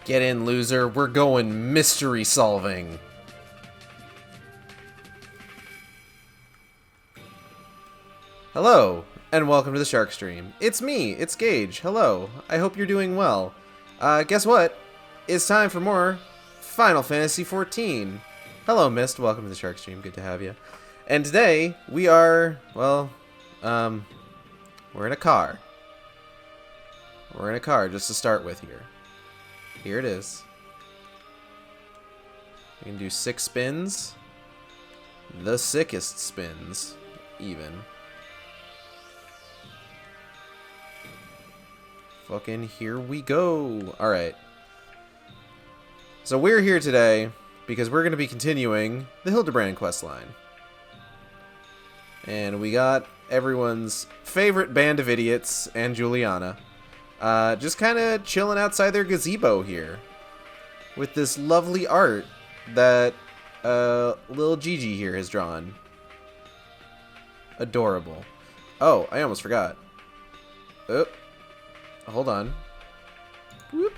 Get in, loser. We're going mystery solving. Hello, and welcome to the Shark Stream. It's me, it's Gage. Hello. I hope you're doing well. Guess what? It's time for more Final Fantasy XIV. Hello, Mist. Welcome to the Shark Stream. Good to have you. And today, we are, well, we're in a car. We're in a car, just to start with here. Here it is. We can do 6 spins. The sickest spins, even. Fucking here we go. Alright. So we're here today because we're going to be continuing the Hildibrand questline. And we got everyone's favorite band of idiots and Juliana. Just kind of chilling outside their gazebo here. With this lovely art that little Gigi here has drawn. Adorable. Oh, I almost forgot. Oh. Hold on. Whoop.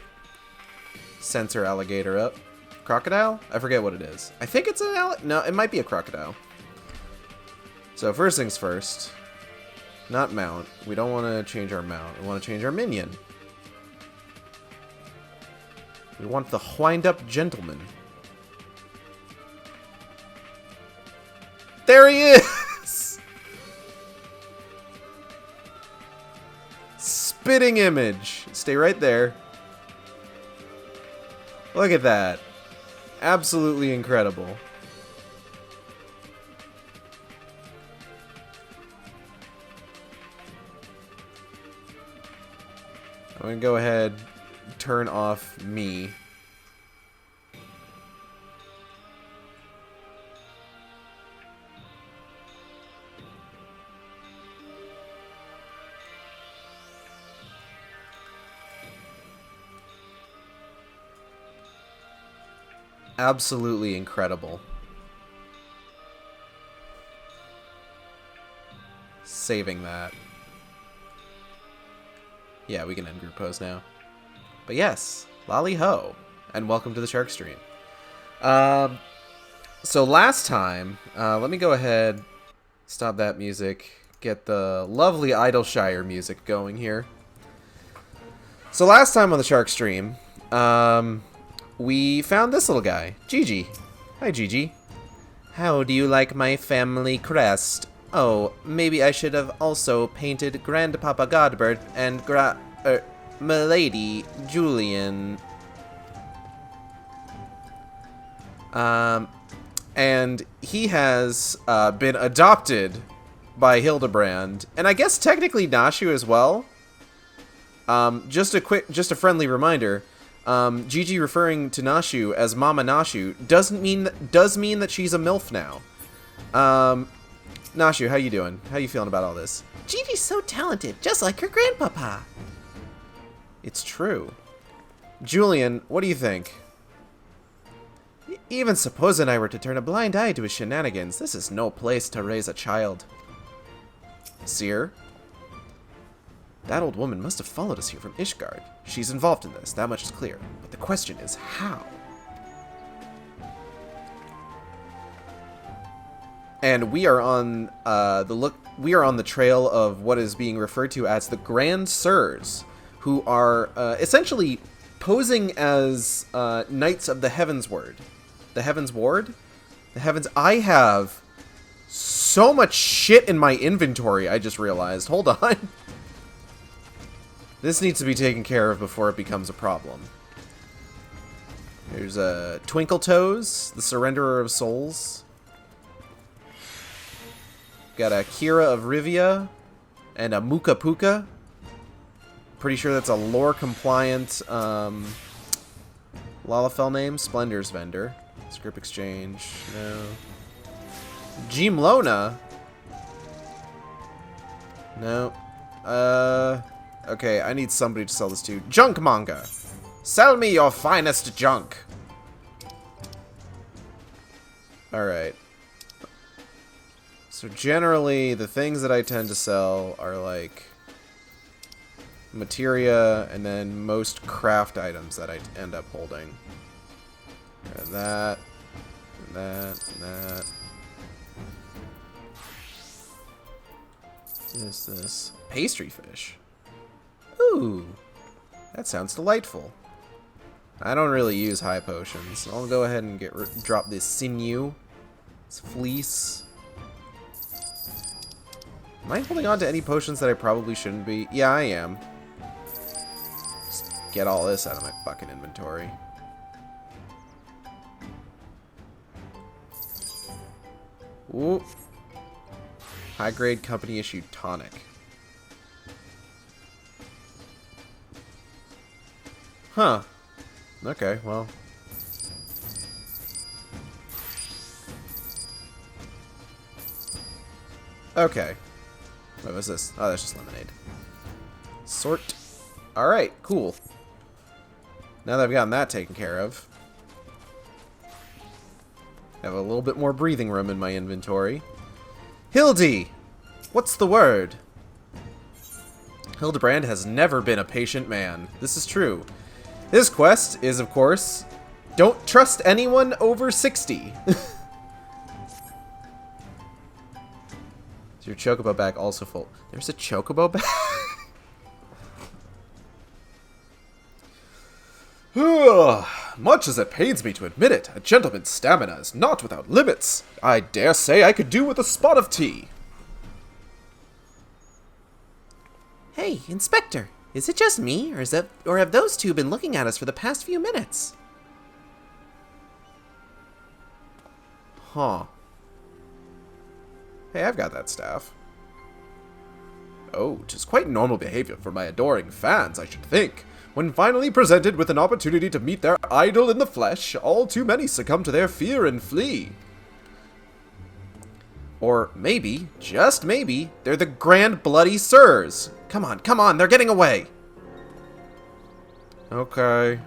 Sensor alligator up. Crocodile? I forget what it is. I think it's an no, it might be a crocodile. So first things first. Not mount. We don't want to change our mount. We want to change our minion. We want the wind-up gentleman. There he is! Spitting image. Stay right there. Look at that. Absolutely incredible. I'm going to go ahead and turn off me. Absolutely incredible. Saving that. Yeah, we can end group pose now. But yes, lolly ho, and welcome to the Shark Stream. So last time, let me go ahead, stop that music, get the lovely Idleshire music going here. So last time on the Shark Stream, we found this little guy, Gigi. Hi, Gigi. How do you like my family crest? Oh, maybe I should have also painted Grandpapa Godbert and Milady Julian. And he has been adopted by Hildibrand, and I guess technically Nashu as well. Just a friendly reminder. Gigi referring to Nashu as Mama Nashu does mean that she's a MILF now. Nashu, how you doing? How you feeling about all this? Gigi's so talented, just like her grandpapa. It's true. Julian, what do you think? Even supposing I were to turn a blind eye to his shenanigans, this is no place to raise a child. Seer? That old woman must have followed us here from Ishgard. She's involved in this, that much is clear. But the question is, how? And we are on we are on the trail of what is being referred to as the Grand Sirs, who are essentially posing as Knights of the Heavens Ward. The Heavens Ward? The Heavens... I have so much shit in my inventory, I just realized. Hold on. This needs to be taken care of before it becomes a problem. There's Twinkle Toes, the Surrenderer of Souls. Got a Kira of Rivia and a Muka Puka. Pretty sure that's a lore-compliant Lalafell name. Splendor's Vendor. Script Exchange. No. Gimlona. No. Okay, I need somebody to sell this to. Junk Manga. Sell me your finest junk. Alright. So generally, the things that I tend to sell are like materia, and then most craft items that I end up holding. And that, and that, and that. What is this? Pastry fish. Ooh, that sounds delightful. I don't really use high potions. I'll go ahead and drop this sinew, this fleece. Am I holding on to any potions that I probably shouldn't be? Yeah, I am. Just get all this out of my fucking inventory. Ooh. High grade company issued tonic. Huh. Okay, well. Okay. What was this? Oh, that's just lemonade. Sort. Alright, cool. Now that I've gotten that taken care of, I have a little bit more breathing room in my inventory. Hildy! What's the word? Hildibrand has never been a patient man. This is true. This quest is, of course, don't trust anyone over 60. Is your chocobo bag also full? There's a chocobo bag? Much as it pains me to admit it, a gentleman's stamina is not without limits. I dare say I could do with a spot of tea. Hey, Inspector, is it just me, or have those two been looking at us for the past few minutes? Huh. Hey, I've got that staff. Oh, 'tis quite normal behavior for my adoring fans, I should think. When finally presented with an opportunity to meet their idol in the flesh, all too many succumb to their fear and flee. Or maybe, just maybe, they're the Grand Bloody Sirs. Come on, they're getting away. Okay.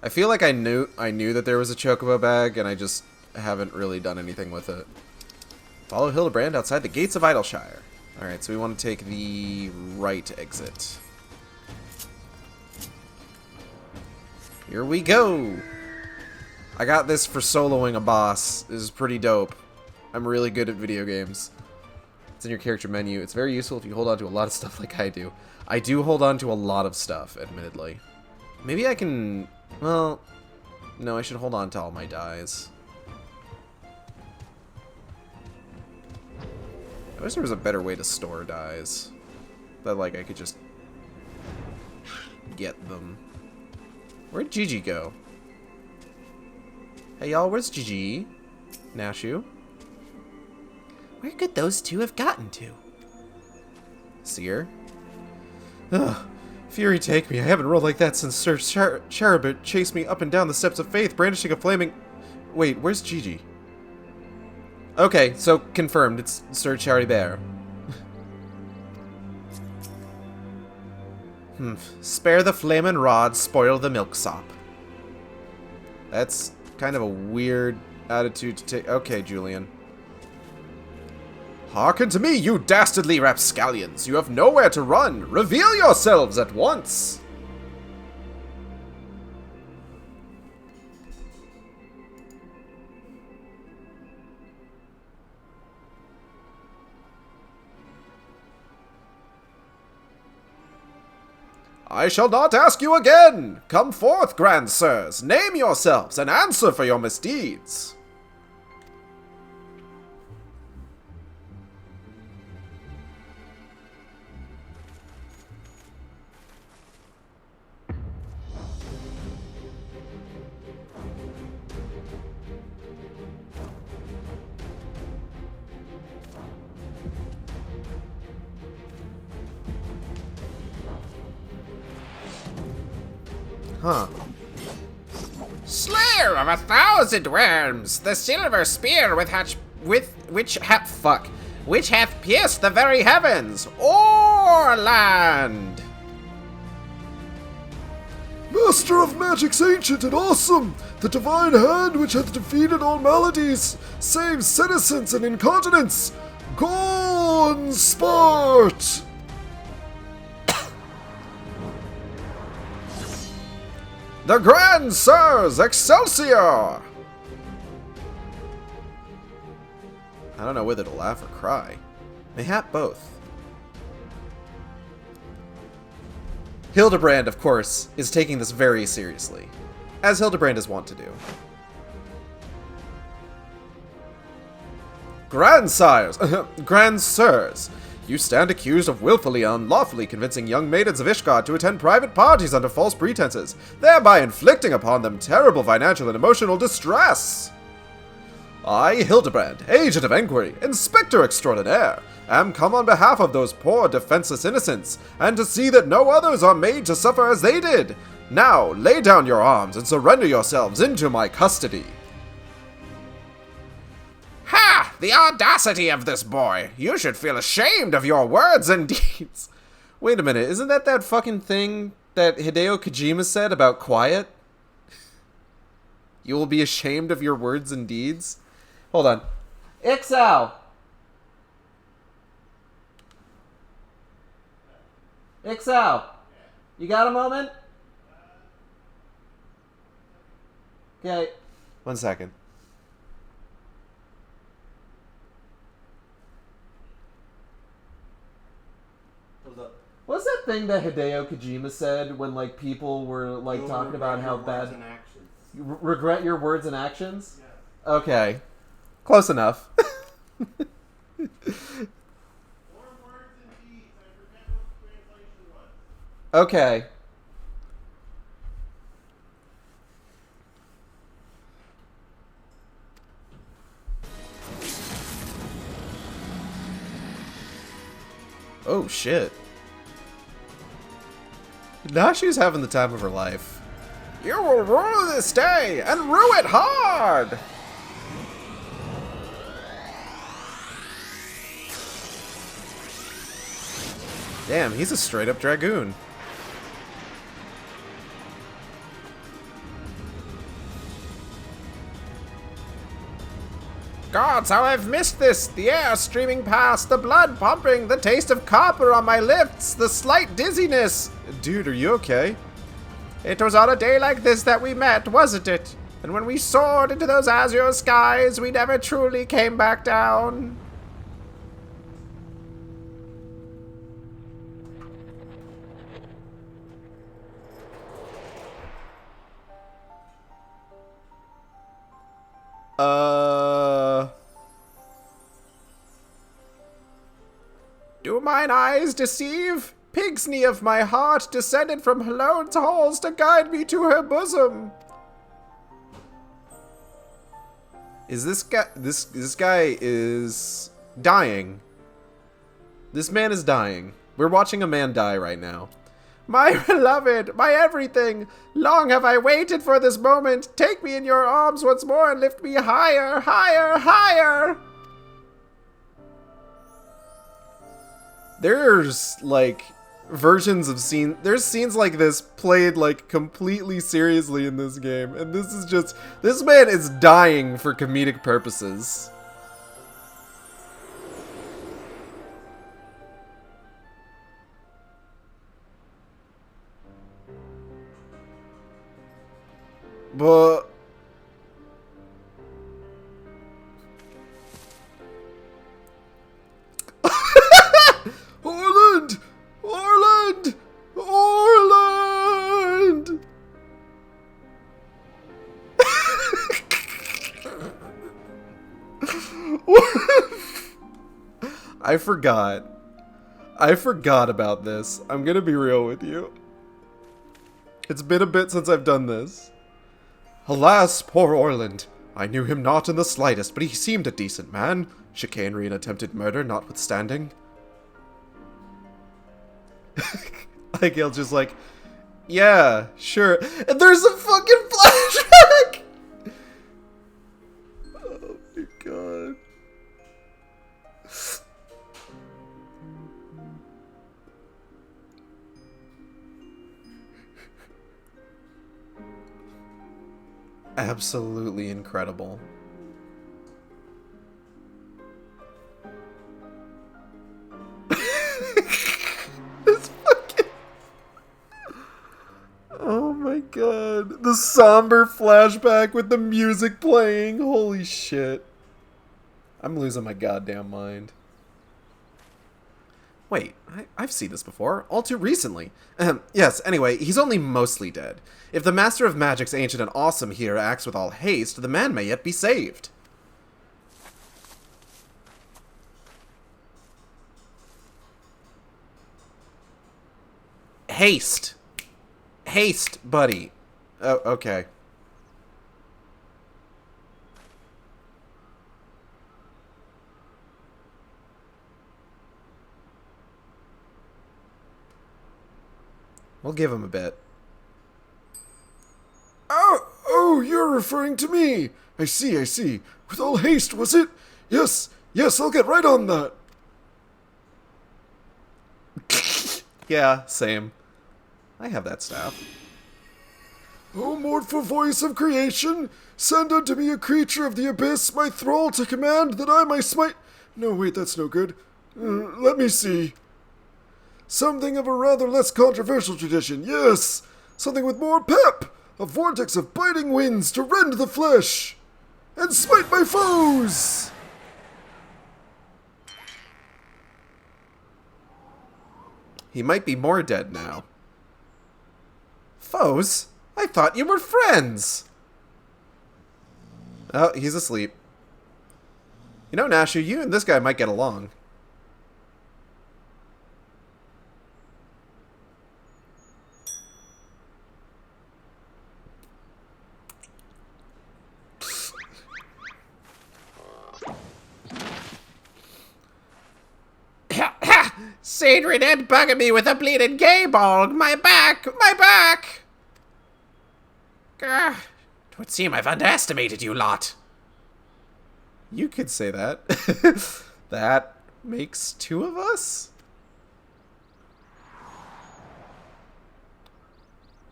I feel like I knew that there was a chocobo bag, and I just haven't really done anything with it. Follow Hildibrand outside the gates of Idleshire. Alright, so we want to take the right exit. Here we go! I got this for soloing a boss. This is pretty dope. I'm really good at video games. It's in your character menu. It's very useful if you hold on to a lot of stuff like I do. I do hold on to a lot of stuff, admittedly. Maybe I can... Well, no, I should hold on to all my dyes. I wish there was a better way to store dyes. That, like, I could just get them. Where'd Gigi go? Hey, y'all, where's Gigi? Nashu? Where could those two have gotten to? Seer? Ugh. Fury take me. I haven't rolled like that since Sir Charibert chased me up and down the steps of faith, brandishing a flaming... Wait, where's Gigi? Okay, so confirmed. It's Sir Charibert. Spare the flamin' rod, spoil the milksop. That's kind of a weird attitude to take. Okay, Julian. Hearken to me, you dastardly rapscallions! You have nowhere to run! Reveal yourselves at once! I shall not ask you again! Come forth, grand sirs! Name yourselves and answer for your misdeeds! Huh. Slayer of 1,000 worms, the silver spear which hath pierced the very heavens, Orland! master of magic's ancient and awesome. The divine hand which hath defeated all maladies, saves senescence and incontinence. Gone sport! The Grand Sirs, Excelsior! I don't know whether to laugh or cry. Mayhap both. Hildibrand, of course, is taking this very seriously, as Hildibrand is wont to do. Grandsires, Grandsirs, you stand accused of willfully and unlawfully convincing young maidens of Ishgard to attend private parties under false pretenses, thereby inflicting upon them terrible financial and emotional distress. I, Hildibrand, Agent of Enquiry, Inspector Extraordinaire, am come on behalf of those poor defenseless innocents, and to see that no others are made to suffer as they did. Now, lay down your arms and surrender yourselves into my custody. Ha! The audacity of this boy! You should feel ashamed of your words and deeds! Wait a minute, isn't that fucking thing that Hideo Kojima said about quiet? You will be ashamed of your words and deeds? Hold on. Ixal! Ixal! You got a moment? Okay. 1 second. What's that thing that Hideo Kojima said when, like, people were, like, talking about how bad... You regret your words and actions? Yeah. Okay. Close enough. More words and deeds. I forget what the translation was. Okay. Oh, shit. Now she's having the time of her life. You will rule this day, and rue it hard! Damn, he's a straight-up dragoon. Gods, how I've missed this! The air streaming past, the blood pumping, the taste of copper on my lips, the slight dizziness! Dude, are you okay? It was on a day like this that we met, wasn't it? And when we soared into those azure skies, we never truly came back down. Do mine eyes deceive? Pig's knee of my heart descended from Halone's halls to guide me to her bosom. Is this guy... This guy is dying. This man is dying. We're watching a man die right now. My beloved, my everything, long have I waited for this moment. Take me in your arms once more and lift me higher, higher, higher. There's, like, versions of there's scenes like this played, like, completely seriously in this game. And this is just, this man is dying for comedic purposes. But... Orland! Orland! Orland! I forgot. I forgot about this. I'm gonna be real with you. It's been a bit since I've done this. Alas, poor Orland. I knew him not in the slightest, but he seemed a decent man. Chicanery and attempted murder notwithstanding. Aigale's just like, yeah, sure. And there's a fucking flashback! Oh my god. absolutely incredible. This fucking... Oh my god. The somber flashback with the music playing. Holy shit. I'm losing my goddamn mind. Wait, I've seen this before, all too recently. Yes, anyway, he's only mostly dead. If the Master of Magic's Ancient and Awesome here acts with all haste, the man may yet be saved. Haste. Haste, buddy. Oh, okay. We'll give him a bit. Oh, you're referring to me. I see. With all haste, was it? Yes, I'll get right on that. Yeah, same. I have that staff. O mournful voice of creation, send unto me a creature of the abyss, my thrall to command that I may smite... No, wait, that's no good. Let me see. Something of a rather less controversial tradition, yes! Something with more pep! A vortex of biting winds to rend the flesh! And smite my foes! He might be more dead now. Foes? I thought you were friends! Oh, he's asleep. You know, Nashu, you and this guy might get along. Sadrid Ed bugging me with a bleeding gay ball. My back! My back! Twould seem I've underestimated you lot. You could say that. That makes two of us?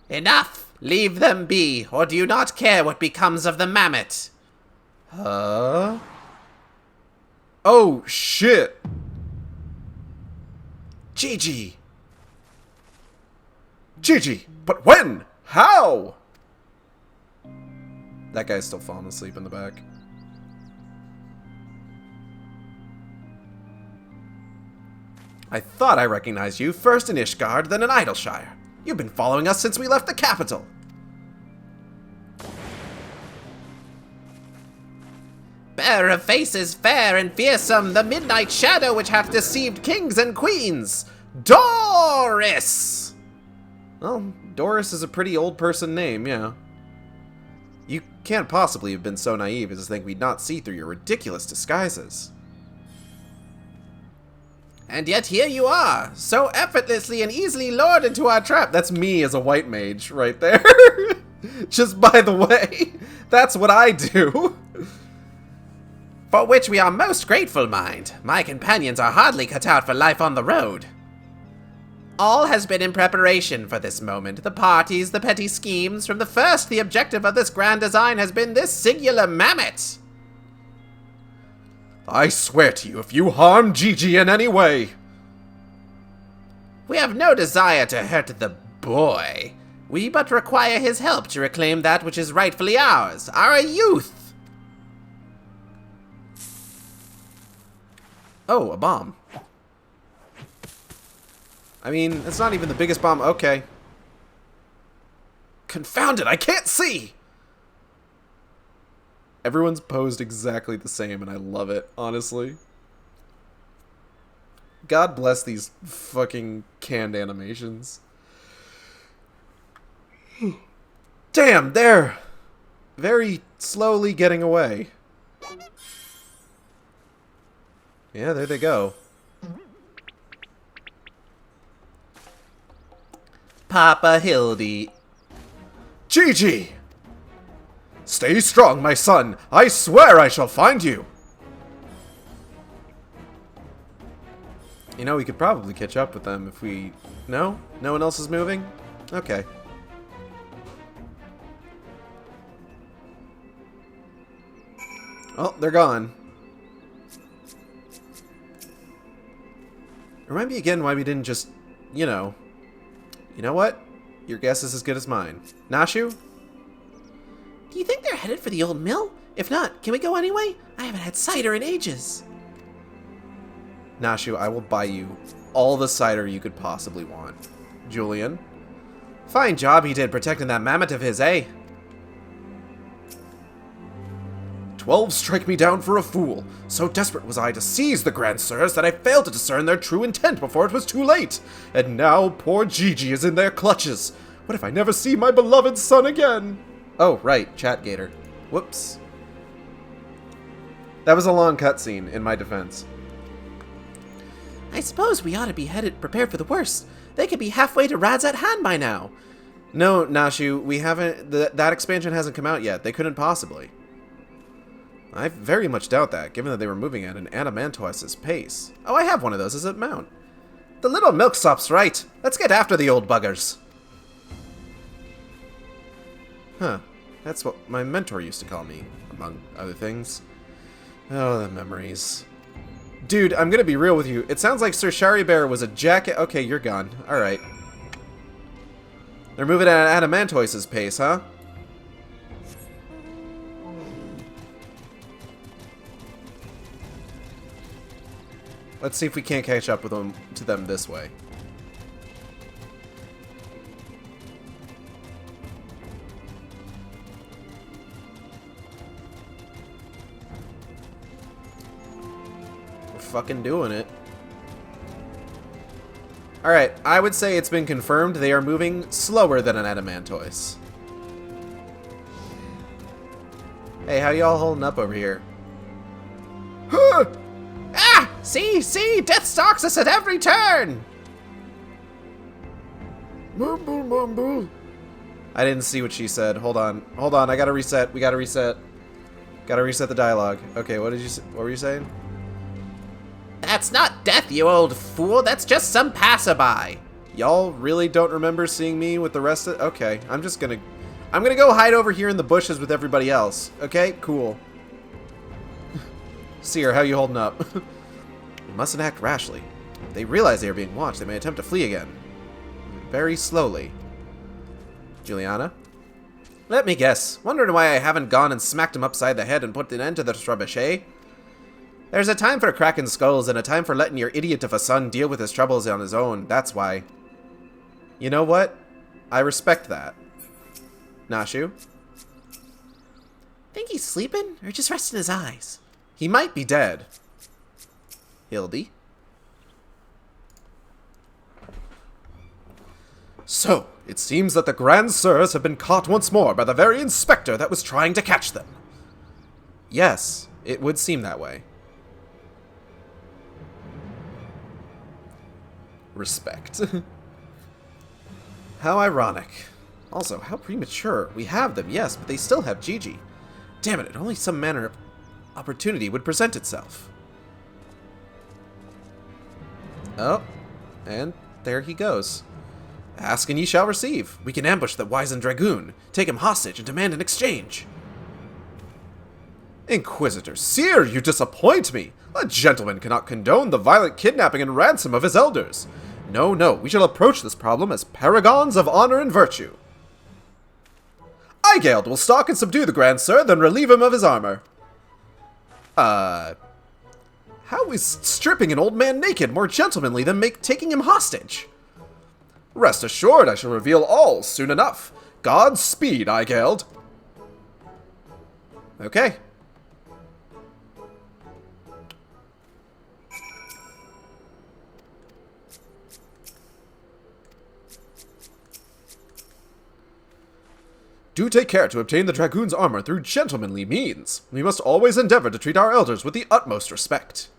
Enough! Leave them be, or do you not care what becomes of the mammoth? Huh? Oh, shit! Gigi! Gigi! But when? How? That guy's still falling asleep in the back. I thought I recognized you, first in Ishgard, then in Idleshire. You've been following us since we left the capital. Bearer of faces fair and fearsome, the midnight shadow which hath deceived kings and queens, Doris! Well, Doris is a pretty old person name, yeah. You can't possibly have been so naive as to think we'd not see through your ridiculous disguises. And yet here you are, so effortlessly and easily lured into our trap. That's me as a white mage right there. Just by the way, that's what I do. For which we are most grateful, mind. My companions are hardly cut out for life on the road. All has been in preparation for this moment. The parties, the petty schemes. From the first, the objective of this grand design has been this singular mammoth. I swear to you, if you harm Gigi in any way... We have no desire to hurt the boy. We but require his help to reclaim that which is rightfully ours, our youth. Oh, a bomb. I mean, it's not even the biggest bomb. Okay. Confound it, I can't see! Everyone's posed exactly the same, and I love it, honestly. God bless these fucking canned animations. Damn, they're very slowly getting away. Yeah, there they go. Papa Hildy. Gigi! Stay strong, my son. I swear I shall find you. You know, we could probably catch up with them if we... No? No one else is moving? Okay. Oh, they're gone. Remind me again why we didn't just, you know... You know what? Your guess is as good as mine. Nashu? Do you think they're headed for the old mill? If not, can we go anyway? I haven't had cider in ages. Nashu, I will buy you all the cider you could possibly want. Julian? Fine job he did protecting that mammoth of his, eh? 12 strike me down for a fool. So desperate was I to seize the Grand Sirs that I failed to discern their true intent before it was too late. And now poor Gigi is in their clutches. What if I never see my beloved son again? Oh, right, Chatgator. Whoops. That was a long cutscene, in my defense. I suppose we ought to be prepared for the worst. They could be halfway to Rad's at hand by now. No, Nashu, we haven't... that expansion hasn't come out yet. They couldn't possibly. I very much doubt that, given that they were moving at an Adamantoise's pace. Oh, I have one of those as a mount. The little milksop's right. Let's get after the old buggers. Huh. That's what my mentor used to call me, among other things. Oh, the memories. Dude, I'm gonna be real with you. It sounds like Sir Sharibear was a jacket. Okay, you're gone. Alright. They're moving at Adamantoise's pace, huh? Let's see if we can't catch up with them to them this way. We're fucking doing it. Alright, I would say it's been confirmed they are moving slower than an Adamantoise. Hey, how y'all holding up over here? Huh! Ah! See! Death stalks us at every turn! Mumble, mumble. I didn't see what she said. Hold on, I gotta reset. We gotta reset. Gotta reset the dialogue. Okay, what were you saying? That's not death, you old fool. That's just some passerby. Y'all really don't remember seeing me with the rest of... Okay, I'm gonna go hide over here in the bushes with everybody else. Okay, cool. Seer, how you holding up? We mustn't act rashly. If they realize they are being watched, they may attempt to flee again. Very slowly. Juliana? Let me guess. Wondering why I haven't gone and smacked him upside the head and put an end to this rubbish, eh? There's a time for cracking skulls and a time for letting your idiot of a son deal with his troubles on his own. That's why. You know what? I respect that. Nashu? Think he's sleeping or just resting his eyes? He might be dead. Hildy? So, it seems that the Grand Sirs have been caught once more by the very inspector that was trying to catch them. Yes, it would seem that way. Respect. How ironic. Also, how premature. We have them, yes, but they still have Gigi. Damn it, only some manner of opportunity would present itself. Oh, and there he goes. Ask and ye shall receive. We can ambush the wizened dragoon, take him hostage, and demand an exchange. Inquisitor Seer, you disappoint me. A gentleman cannot condone the violent kidnapping and ransom of his elders. No, we shall approach this problem as paragons of honor and virtue. Eigeld will stalk and subdue the Grand Sir, then relieve him of his armor. How is stripping an old man naked more gentlemanly than taking him hostage? Rest assured, I shall reveal all soon enough. Godspeed, Eigeld. Okay. Do take care to obtain the dragoon's armor through gentlemanly means. We must always endeavor to treat our elders with the utmost respect.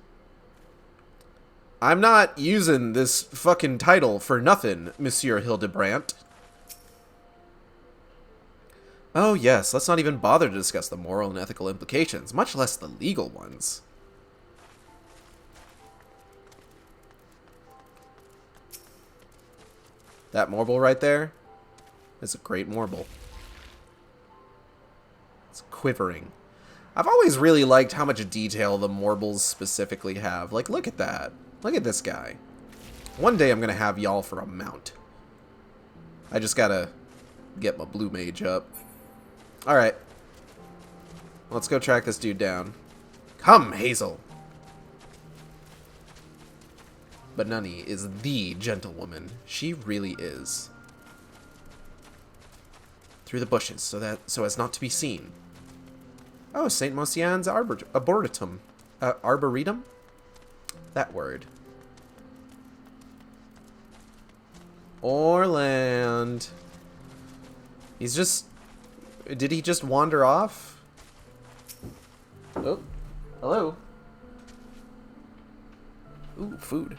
I'm not using this fucking title for nothing, Monsieur Hildibrand. Oh yes, let's not even bother to discuss the moral and ethical implications, much less the legal ones. That marble right there is a great marble. It's quivering. I've always really liked how much detail the Morbles specifically have. Like, look at that. Look at this guy. One day I'm going to have y'all for a mount. I just got to get my blue mage up. Alright. Let's go track this dude down. Come, Hazel. But Nunny is the gentlewoman. She really is. Through the bushes, so as not to be seen. Oh, St. Mosian's Arboretum. Arboretum? That word. Orland. He's just... Did he just wander off? Oh. Hello. Ooh, food.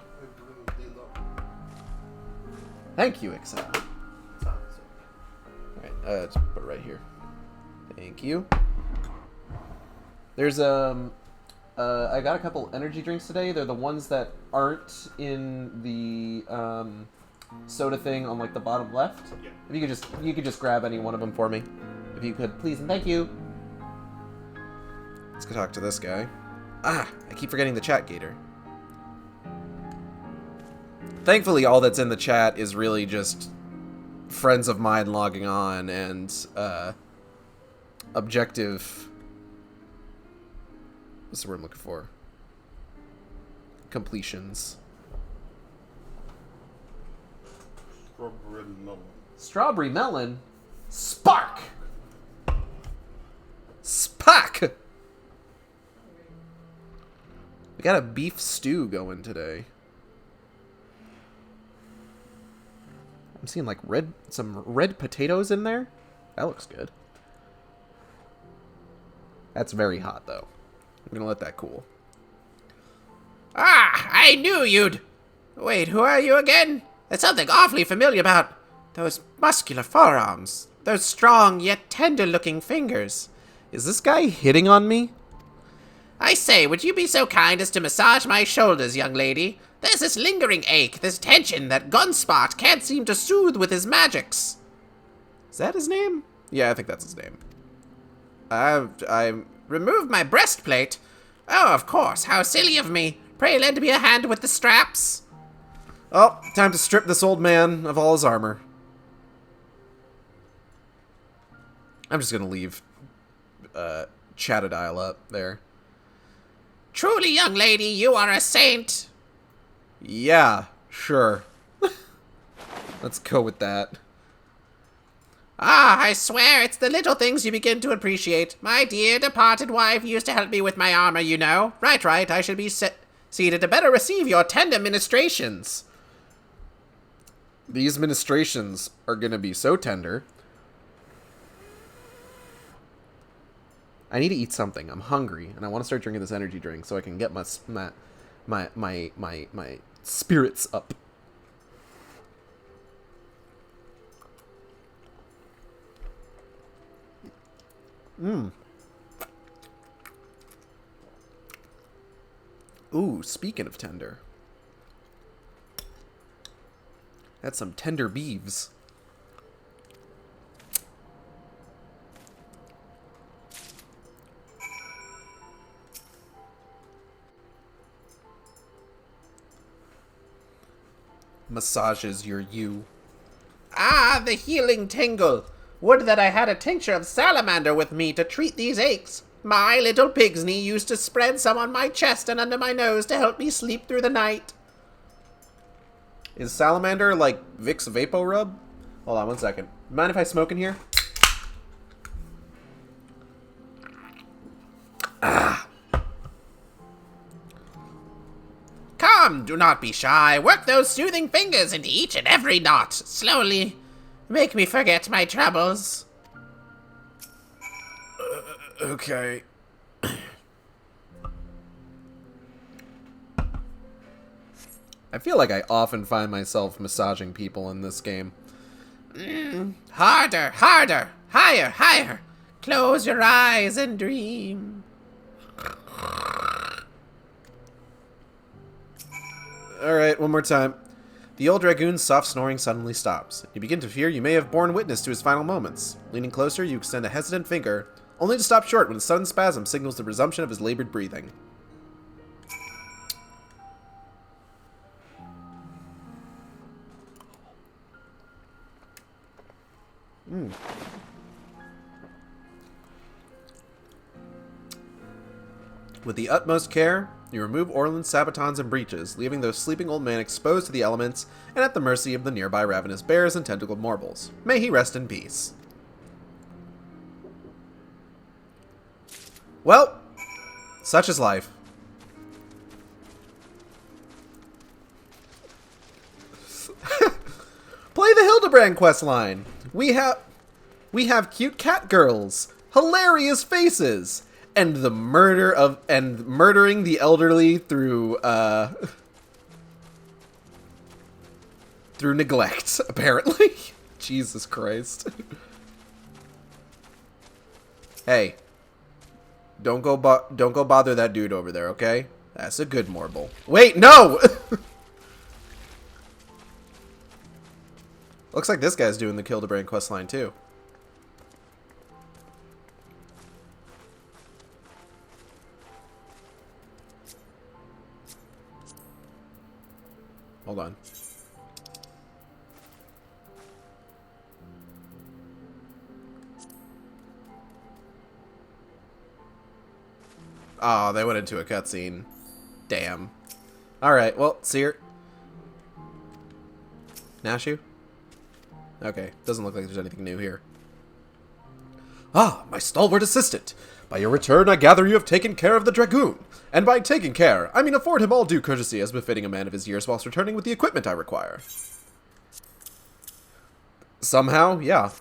Thank you, XIV. Alright, let's put it right here. Thank you. There's, I got a couple energy drinks today. They're the ones that aren't in the, soda thing on, like, the bottom left. Yeah. If you could just grab any one of them for me. If you could, please, and thank you. Let's go talk to this guy. Ah, I keep forgetting the chat gator. Thankfully, all that's in the chat is really just friends of mine logging on and objective. What's the word I'm looking for? Completions. Strawberry melon. Strawberry melon? Spark! Spock! We got a beef stew going today. I'm seeing like some red potatoes in there. That looks good. That's very hot though. I'm gonna let that cool. Ah, I knew you'd... Wait, who are you again? There's something awfully familiar about those muscular forearms. Those strong yet tender-looking fingers. Is this guy hitting on me? I say, would you be so kind as to massage my shoulders, young lady? There's this lingering ache, this tension that Gunspot can't seem to soothe with his magics. Is that his name? Yeah, I think that's his name. I removed my breastplate. Oh, of course, how silly of me. Pray lend me a hand with the straps. Oh, time to strip this old man of all his armor. I'm just gonna leave Chattadial up there. Truly, young lady, you are a saint. Yeah, sure. Let's go with that. Ah, I swear it's the little things you begin to appreciate. My dear departed wife used to help me with my armor, you know. Right, I should be seated to better receive your tender ministrations. These ministrations are gonna be so tender. I need to eat something. I'm hungry, and I want to start drinking this energy drink so I can get my spirits up. Ooh, speaking of tender. That's some tender beeves. Massages your you. Ah, the healing tingle. Would that I had a tincture of salamander with me to treat these aches. My little pigsney used to spread some on my chest and under my nose to help me sleep through the night. Is salamander like Vicks Vapo Rub? Hold on one second. Mind if I smoke in here? Come, do not be shy. Work those soothing fingers into each and every knot. Slowly. Make me forget my troubles. Okay. I feel like I often find myself massaging people in this game. Harder, harder. Higher, higher. Close your eyes and dream. Alright, one more time. The old dragoon's soft snoring suddenly stops. You begin to fear you may have borne witness to his final moments. Leaning closer, you extend a hesitant finger, only to stop short when a sudden spasm signals the resumption of his labored breathing. With the utmost care, you remove Orland's sabatons and breeches, leaving the sleeping old man exposed to the elements and at the mercy of the nearby ravenous bears and tentacled mortals. May he rest in peace. Well, such is life. Play the Hildibrand questline. We have cute cat girls, hilarious faces, and the murdering the elderly through through neglect, apparently. Jesus Christ. Hey, don't go bother that dude over there, okay? That's a good mortal. Wait, no. Looks like this guy's doing the Hildibrand questline too. Hold on. Oh, they went into a cutscene. Damn. Alright, well, Seer. Nashu? Okay, doesn't look like there's anything new here. Ah, my stalwart assistant. By your return, I gather you have taken care of the Dragoon. And by taking care, I mean afford him all due courtesy as befitting a man of his years whilst returning with the equipment I require. Somehow, yeah.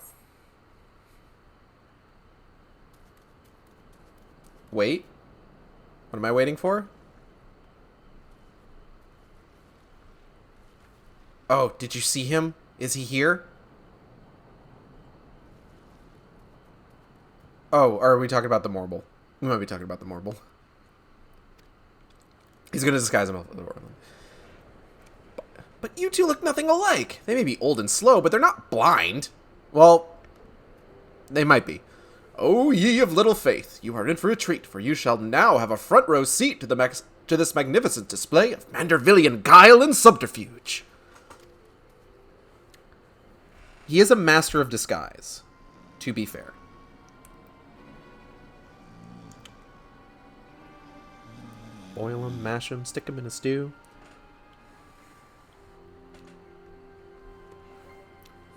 Wait. What am I waiting for? Oh, did you see him? Is he here? Oh, or are we talking about the Morble? We might be talking about the Morble. He's gonna disguise himself as the Morble. But you two look nothing alike. They may be old and slow, but they're not blind. Well, they might be. Oh, ye of little faith, you are in for a treat, for you shall now have a front row seat to this magnificent display of Mandervillian guile and subterfuge. He is a master of disguise, to be fair. Boil him, mash him, stick him in a stew.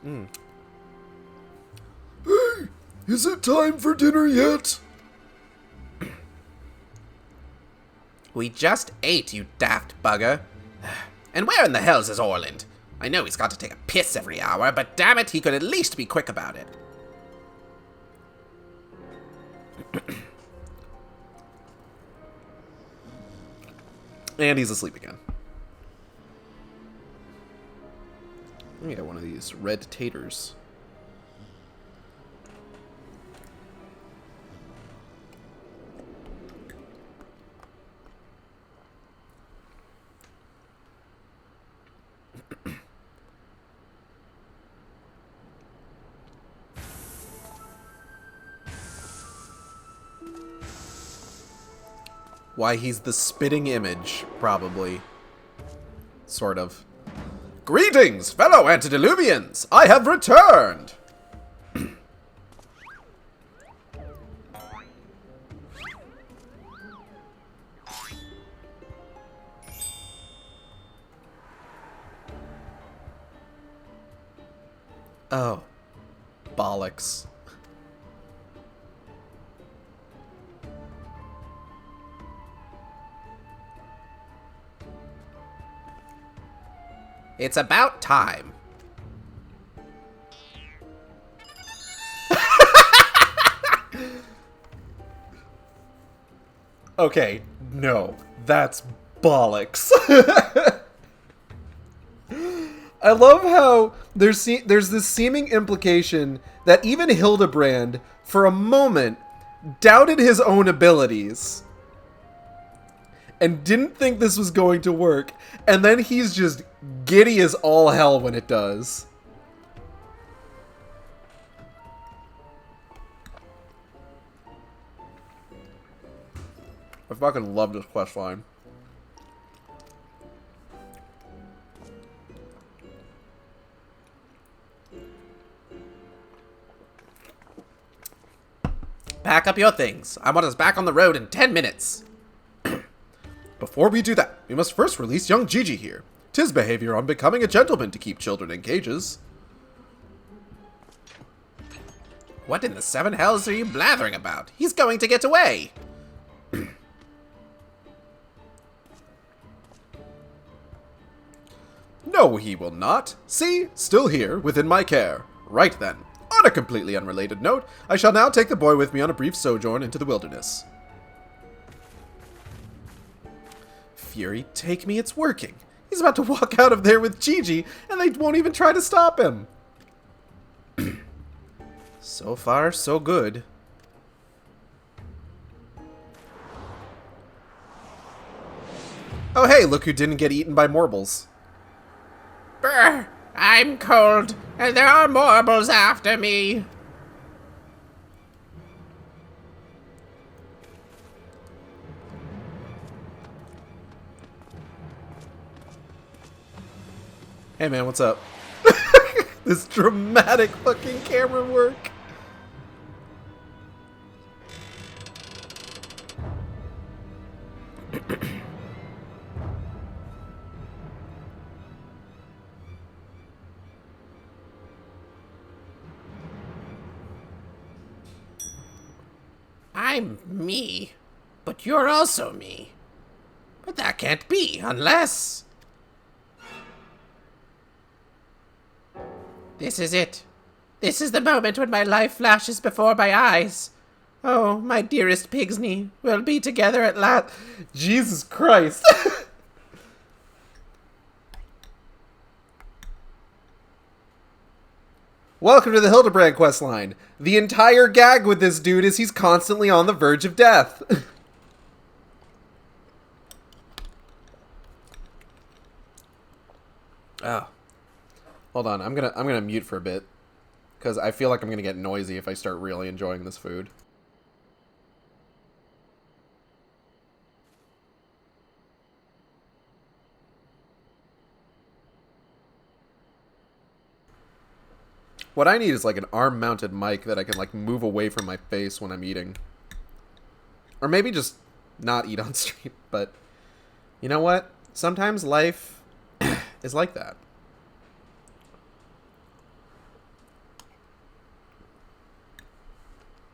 Hey, is it time for dinner yet? We just ate, you daft bugger. And where in the hells is Orland? I know he's got to take a piss every hour, but damn it, he could at least be quick about it. And he's asleep again. Let me get one of these red taters. Why, he's the spitting image, probably. Sort of. Greetings, fellow antediluvians! I have returned! Oh. Bollocks. It's about time. Okay, no. That's bollocks. I love how there's this seeming implication that even Hildibrand, for a moment, doubted his own abilities. And didn't think this was going to work. And then he's just giddy as all hell when it does. I fucking love this quest line. Pack up your things. I want us back on the road in 10 minutes. Before we do that, we must first release young Gigi here. 'Tis behavior on becoming a gentleman to keep children in cages. What in the seven hells are you blathering about? He's going to get away. No, he will not. See? Still here, within my care. Right then. On a completely unrelated note, I shall now take the boy with me on a brief sojourn into the wilderness. Fury, take me, it's working. He's about to walk out of there with Gigi, and they won't even try to stop him. So far, so good. Oh hey, look who didn't get eaten by Morbles. Brr, I'm cold, and there are marbles after me. Hey man, what's up? This dramatic fucking camera work. I'm me, but you're also me. But that can't be, unless... This is it. This is the moment when my life flashes before my eyes. Oh, my dearest Pigsney, we'll be together at last. Jesus Christ. Welcome to the Hildibrand questline. The entire gag with this dude is he's constantly on the verge of death. Oh. Hold on, I'm gonna mute for a bit. Because I feel like I'm gonna get noisy if I start really enjoying this food. What I need is like an arm-mounted mic that I can like move away from my face when I'm eating. Or maybe just not eat on stream, but you know what? Sometimes life is like that.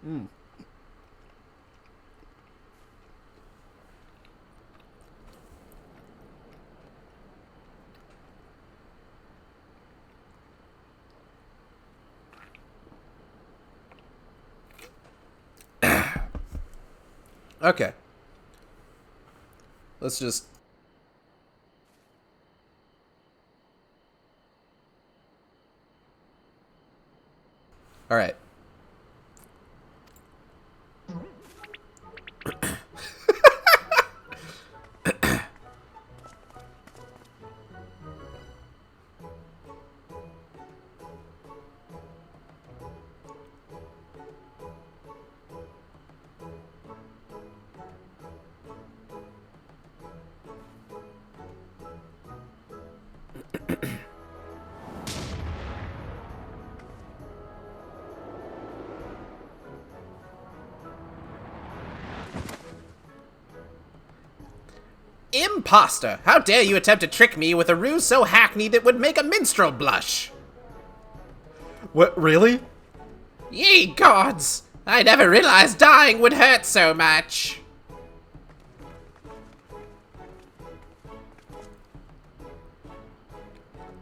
Mm. Okay. Let's just... Alright. Imposter! How dare you attempt to trick me with a ruse so hackneyed it would make a minstrel blush? What, really? Ye gods! I never realized dying would hurt so much.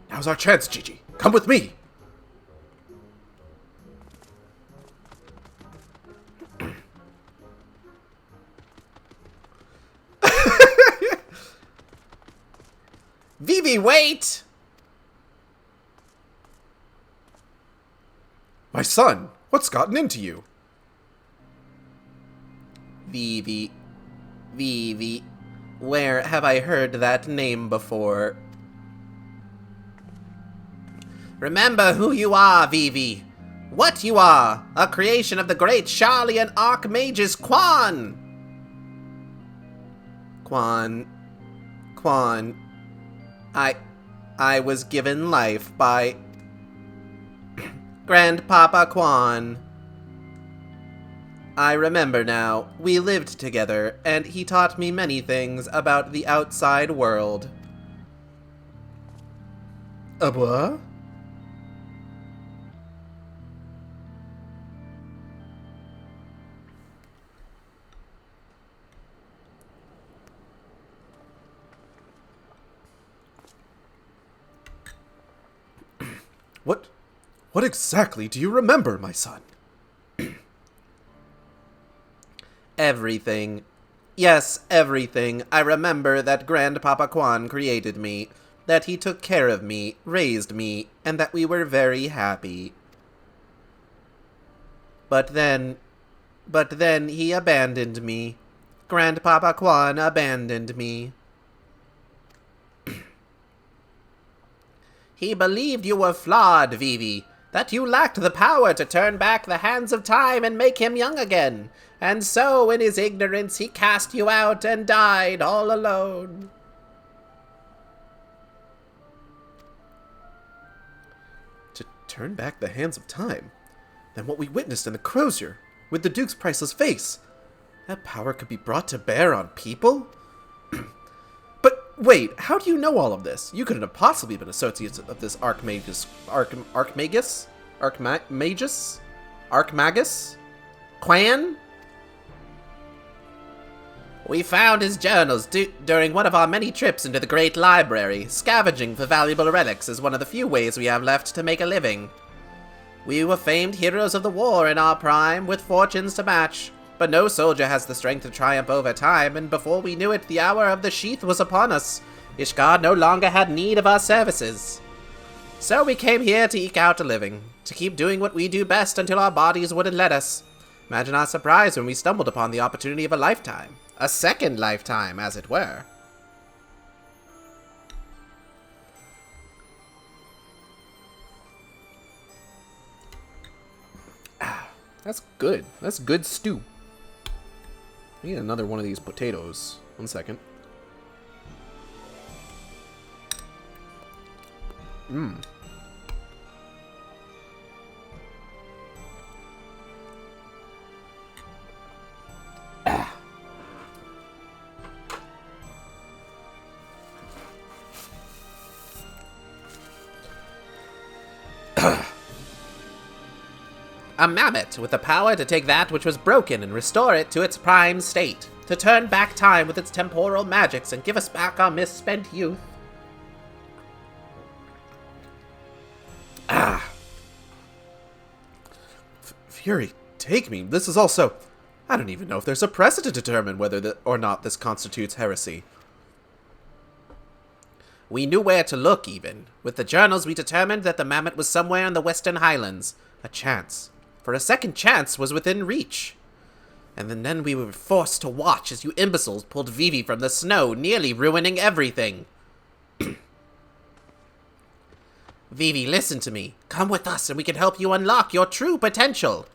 Now's our chance, Gigi. Come with me. Vivi, wait! My son, what's gotten into you? Vivi. Vivi. Where have I heard that name before? Remember who you are, Vivi. What you are. A creation of the great Charlian Archmagus Quan. Quan, I was given life by Grandpapa Quan. I remember now. We lived together, and he taught me many things about the outside world. What? What exactly do you remember, my son? Everything. Yes, everything. I remember that Grandpapa Quan created me, that he took care of me, raised me, and that we were very happy. But then he abandoned me. Grandpapa Quan abandoned me. He believed you were flawed, Vivi, that you lacked the power to turn back the hands of time and make him young again. And so, in his ignorance, he cast you out and died all alone. To turn back the hands of time? Then what we witnessed in the crozier, with the Duke's priceless face, that power could be brought to bear on people? But wait, how do you know all of this? You couldn't have possibly been associates of this Archmagus? Quan? We found his journals during one of our many trips into the Great Library. Scavenging for valuable relics is one of the few ways we have left to make a living. We were famed heroes of the war in our prime, with fortunes to match. But no soldier has the strength to triumph over time, and before we knew it, the hour of the sheath was upon us. Ishgard no longer had need of our services. So we came here to eke out a living, to keep doing what we do best until our bodies wouldn't let us. Imagine our surprise when we stumbled upon the opportunity of a lifetime. A second lifetime, as it were. That's good. That's good stew. I need another one of these potatoes. 1 second. A mammoth with the power to take that which was broken and restore it to its prime state. To turn back time with its temporal magics and give us back our misspent youth. Fury, take me. This is also... I don't even know if there's a precedent to determine whether or not this constitutes heresy. We knew where to look, even. With the journals, we determined that the mammoth was somewhere in the Western Highlands. A chance. For a second chance was within reach. And then we were forced to watch as you imbeciles pulled Vivi from the snow, nearly ruining everything. Vivi, listen to me. Come with us and we can help you unlock your true potential.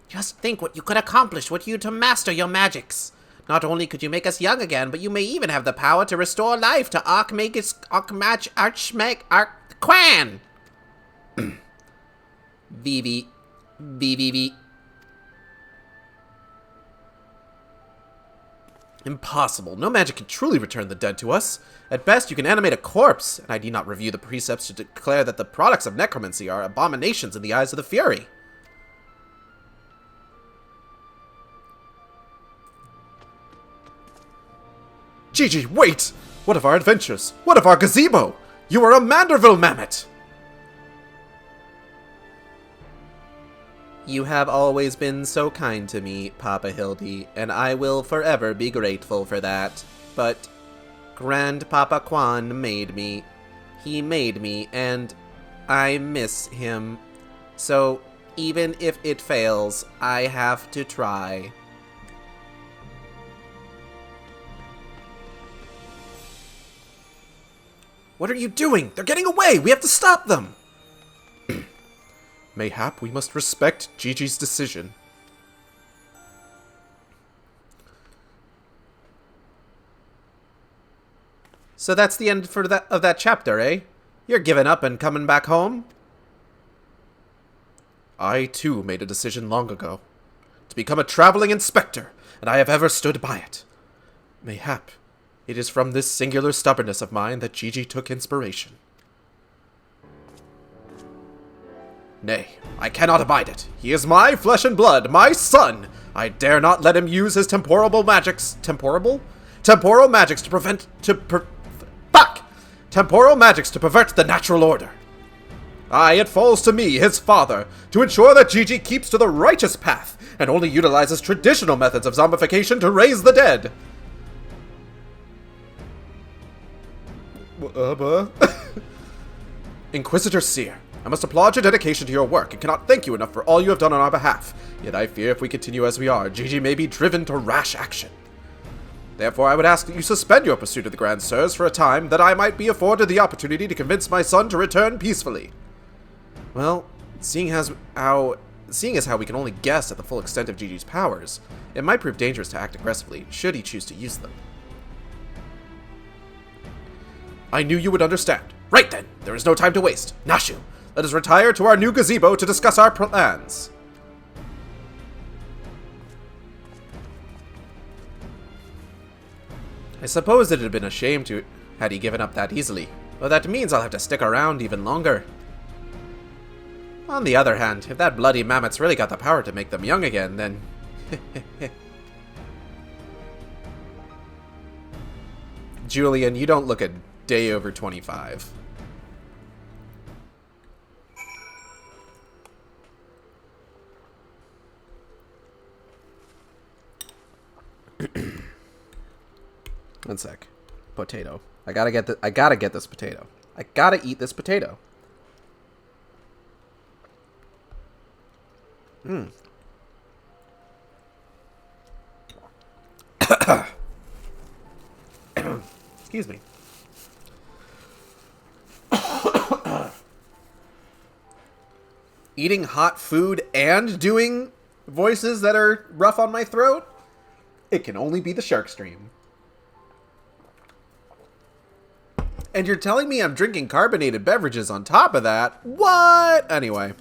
Just think what you could accomplish were you to master your magics. Not only could you make us young again, but you may even have the power to restore life to Quan! Vivi. Impossible. No magic can truly return the dead to us. At best, you can animate a corpse, and I need not review the precepts to declare that the products of necromancy are abominations in the eyes of the Fury. Gigi, wait! What of our adventures? What of our gazebo? You are a Manderville mammoth! You have always been so kind to me, Papa Hildy, and I will forever be grateful for that. But Grandpapa Quan made me. He made me, and I miss him. So even if it fails, I have to try. What are you doing? They're getting away! We have to stop them! Mayhap we must respect Gigi's decision. So that's the end of that chapter, eh? You're giving up and coming back home? I, too, made a decision long ago. To become a traveling inspector, and I have ever stood by it. Mayhap, it is from this singular stubbornness of mine that Gigi took inspiration. Nay, I cannot abide it. He is my flesh and blood, my son! I dare not let him use his temporal magics to temporal magics to pervert the natural order. Aye, it falls to me, his father, to ensure that Gigi keeps to the righteous path and only utilizes traditional methods of zombification to raise the dead. Inquisitor Seer, I must applaud your dedication to your work and cannot thank you enough for all you have done on our behalf. Yet I fear if we continue as we are, Gigi may be driven to rash action. Therefore, I would ask that you suspend your pursuit of the Grand Sirs for a time, that I might be afforded the opportunity to convince my son to return peacefully. Well, seeing as how we can only guess at the full extent of Gigi's powers, it might prove dangerous to act aggressively, should he choose to use them. I knew you would understand. Right then, there is no time to waste. Nashu, let us retire to our new gazebo to discuss our plans. I suppose it had been a shame had he given up that easily, but that means I'll have to stick around even longer. On the other hand, if that bloody mammoth's really got the power to make them young again, then... Julian, you don't look a day over 25. One sec. Potato. I gotta get this potato. I gotta eat this potato. Excuse me. Eating hot food and doing voices that are rough on my throat? It can only be the shark stream. And you're telling me I'm drinking carbonated beverages on top of that? What? Anyway.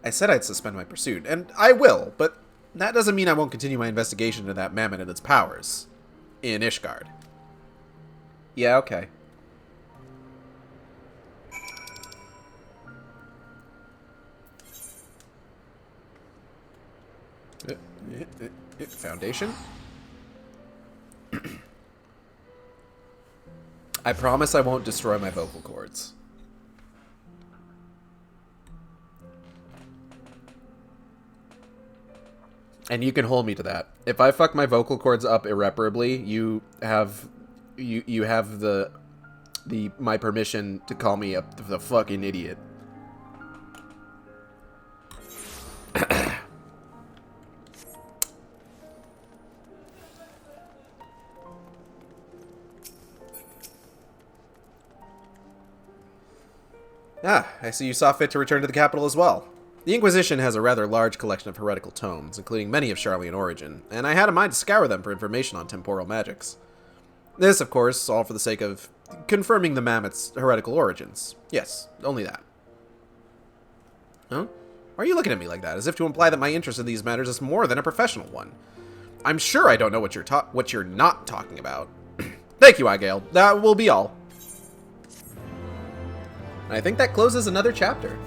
I said I'd suspend my pursuit, and I will, but that doesn't mean I won't continue my investigation into that mammoth and its powers. In Ishgard. Yeah, okay. Foundation? I promise I won't destroy my vocal cords. And you can hold me to that. If I fuck my vocal cords up irreparably, you have my permission to call me the fucking idiot. Ah, I see you saw fit to return to the capital as well. The Inquisition has a rather large collection of heretical tomes, including many of Charlian origin, and I had a mind to scour them for information on temporal magics. This, of course, all for the sake of confirming the mammoth's heretical origins. Yes, only that. Huh? Why are you looking at me like that, as if to imply that my interest in these matters is more than a professional one? I'm sure I don't know what you're not talking about. Thank you, Aigale. That will be all. And I think that closes another chapter.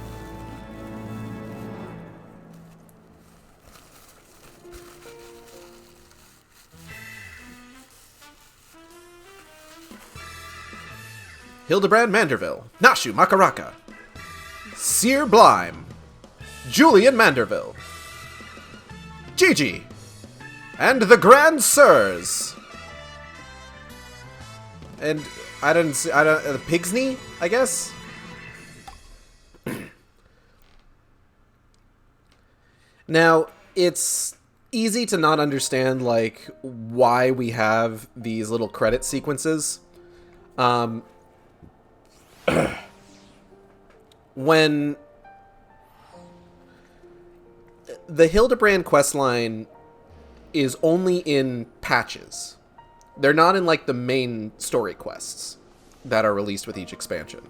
Hildibrand Manderville, Nashu Makaraka, Seer Blime, Julian Manderville, Gigi, and the Grand Sirs. And the Pigsney, I guess? Now, it's easy to not understand, like, why we have these little credit sequences. When the Hildibrand questline is only in patches. They're not in, like, the main story quests that are released with each expansion.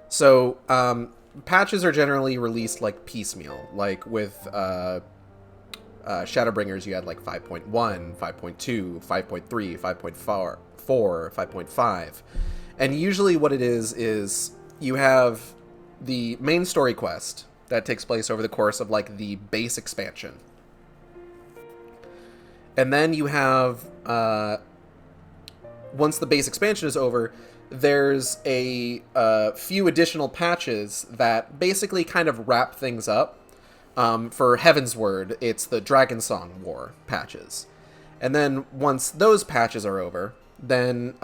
So, patches are generally released, like, piecemeal. Like, with Shadowbringers, you had, like, 5.1, 5.2, 5.3, 5.4, 5.5. And usually what it is you have the main story quest that takes place over the course of, like, the base expansion. And then you have, once the base expansion is over, there's a few additional patches that basically kind of wrap things up. For Heaven's Word, it's the Dragonsong War patches. And then once those patches are over, then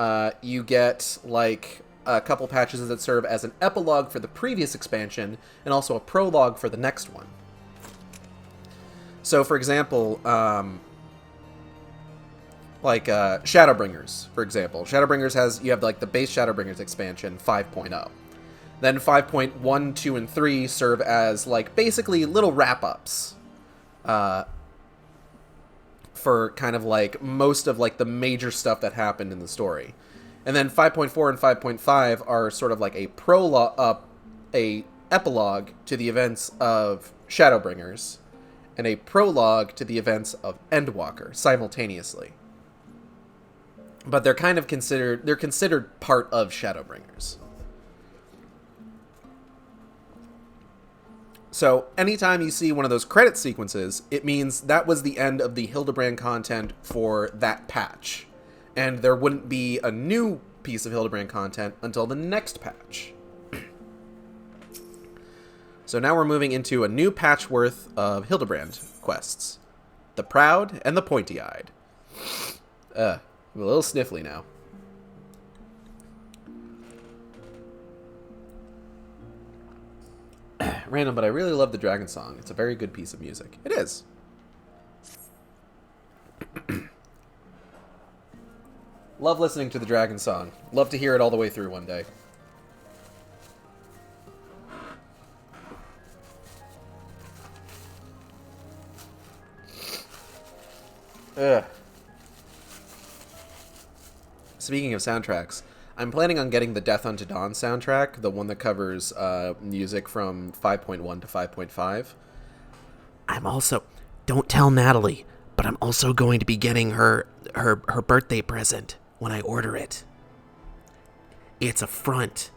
you get, like, a couple patches that serve as an epilogue for the previous expansion, and also a prologue for the next one. So, for example, like, Shadowbringers, for example. Shadowbringers you have, like, the base Shadowbringers expansion, 5.0. Then 5.1, 2, and 3 serve as, like, basically little wrap-ups. For kind of, like, most of, like, the major stuff that happened in the story. And then 5.4 and 5.5 are sort of like a prologue, a epilogue to the events of Shadowbringers, and a prologue to the events of Endwalker simultaneously. But they're kind of considered part of Shadowbringers. So anytime you see one of those credit sequences, it means that was the end of the Hildibrand content for that patch. And there wouldn't be a new piece of Hildibrand content until the next patch. So now we're moving into a new patch worth of Hildibrand quests. The Proud and the Pointy-Eyed. I'm a little sniffly now. Random, but I really love the Dragon Song. It's a very good piece of music. It is. Love listening to the Dragon Song. Love to hear it all the way through one day. Ugh. Speaking of soundtracks, I'm planning on getting the Death Unto Dawn soundtrack, the one that covers music from 5.1 to 5.5. I'm also... Don't tell Natalie, but I'm also going to be getting her birthday present when I order it. It's a front.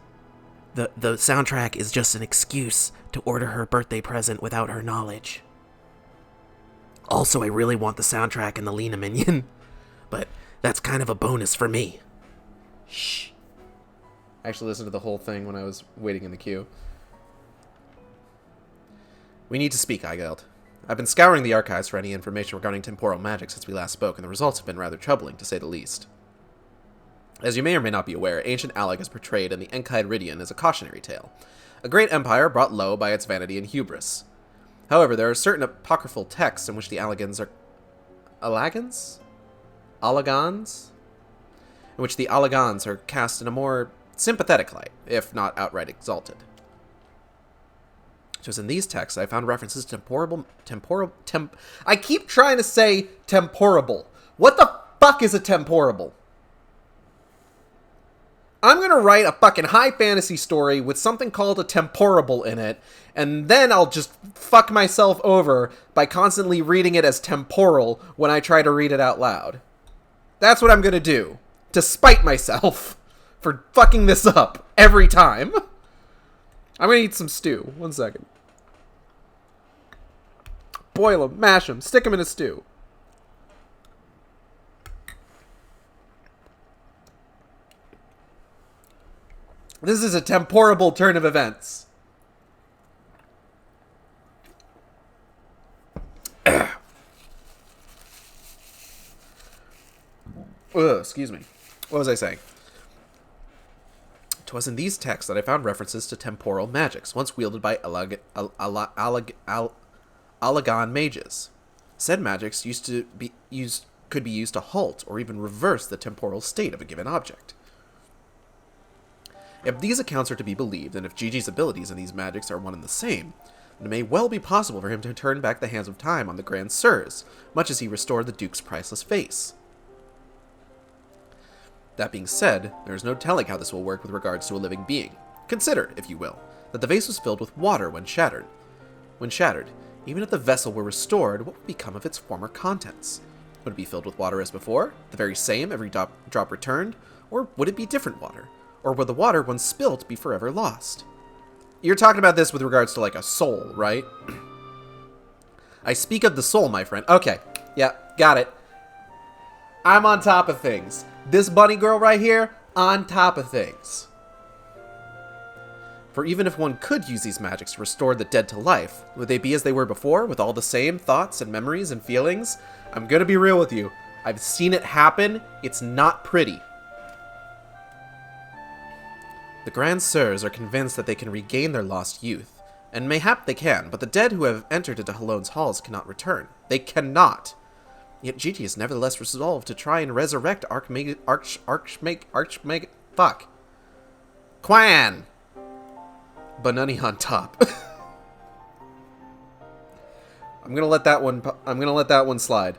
The soundtrack is just an excuse to order her birthday present without her knowledge. Also, I really want the soundtrack and the Lena Minion, but that's kind of a bonus for me. Shh. I actually listened to the whole thing when I was waiting in the queue. We need to speak, Eigeld. I've been scouring the archives for any information regarding temporal magic since we last spoke, and the results have been rather troubling, to say the least. As you may or may not be aware, ancient Alec is portrayed in the Enchiridion as a cautionary tale, a great empire brought low by its vanity and hubris. However, there are certain apocryphal texts in which the Alagans are... Alagans? Alagans? In which the Alagans are cast in a more sympathetic light, if not outright exalted. It was in these texts I found references to I keep trying to say temporable. What the fuck is a temporable? I'm gonna write a fucking high fantasy story with something called a temporable in it, and then I'll just fuck myself over by constantly reading it as temporal when I try to read it out loud. That's what I'm gonna do, to spite myself for fucking this up every time. I'm gonna eat some stew. 1 second. Boil them, mash them, stick them in a stew. This is a temporable turn of events. Excuse me. What was I saying? 'Twas in these texts that I found references to temporal magics, once wielded by Alagan mages. Said magics could be used to halt or even reverse the temporal state of a given object. If these accounts are to be believed, and if Gigi's abilities in these magics are one and the same, and it may well be possible for him to turn back the hands of time on the Grand Sirs, much as he restored the Duke's priceless face. That being said, there is no telling how this will work with regards to a living being. Consider, if you will, that the vase was filled with water when shattered. When shattered, even if the vessel were restored, what would become of its former contents? Would it be filled with water as before, the very same every drop returned, or would it be different water? Or would the water once spilt be forever lost? You're talking about this with regards to like a soul, right? I speak of the soul, my friend. Okay, yeah, got it. I'm on top of things. This bunny girl right here, on top of things. For even if one could use these magics to restore the dead to life, would they be as they were before, with all the same thoughts and memories and feelings? I'm gonna be real with you. I've seen it happen. It's not pretty. The Grand Sirs are convinced that they can regain their lost youth, and mayhap they can, but the dead who have entered into Halone's halls cannot return. They cannot. Yet Gigi is nevertheless resolved to try and resurrect fuck. Quan! Banani on top. I'm gonna let that one slide.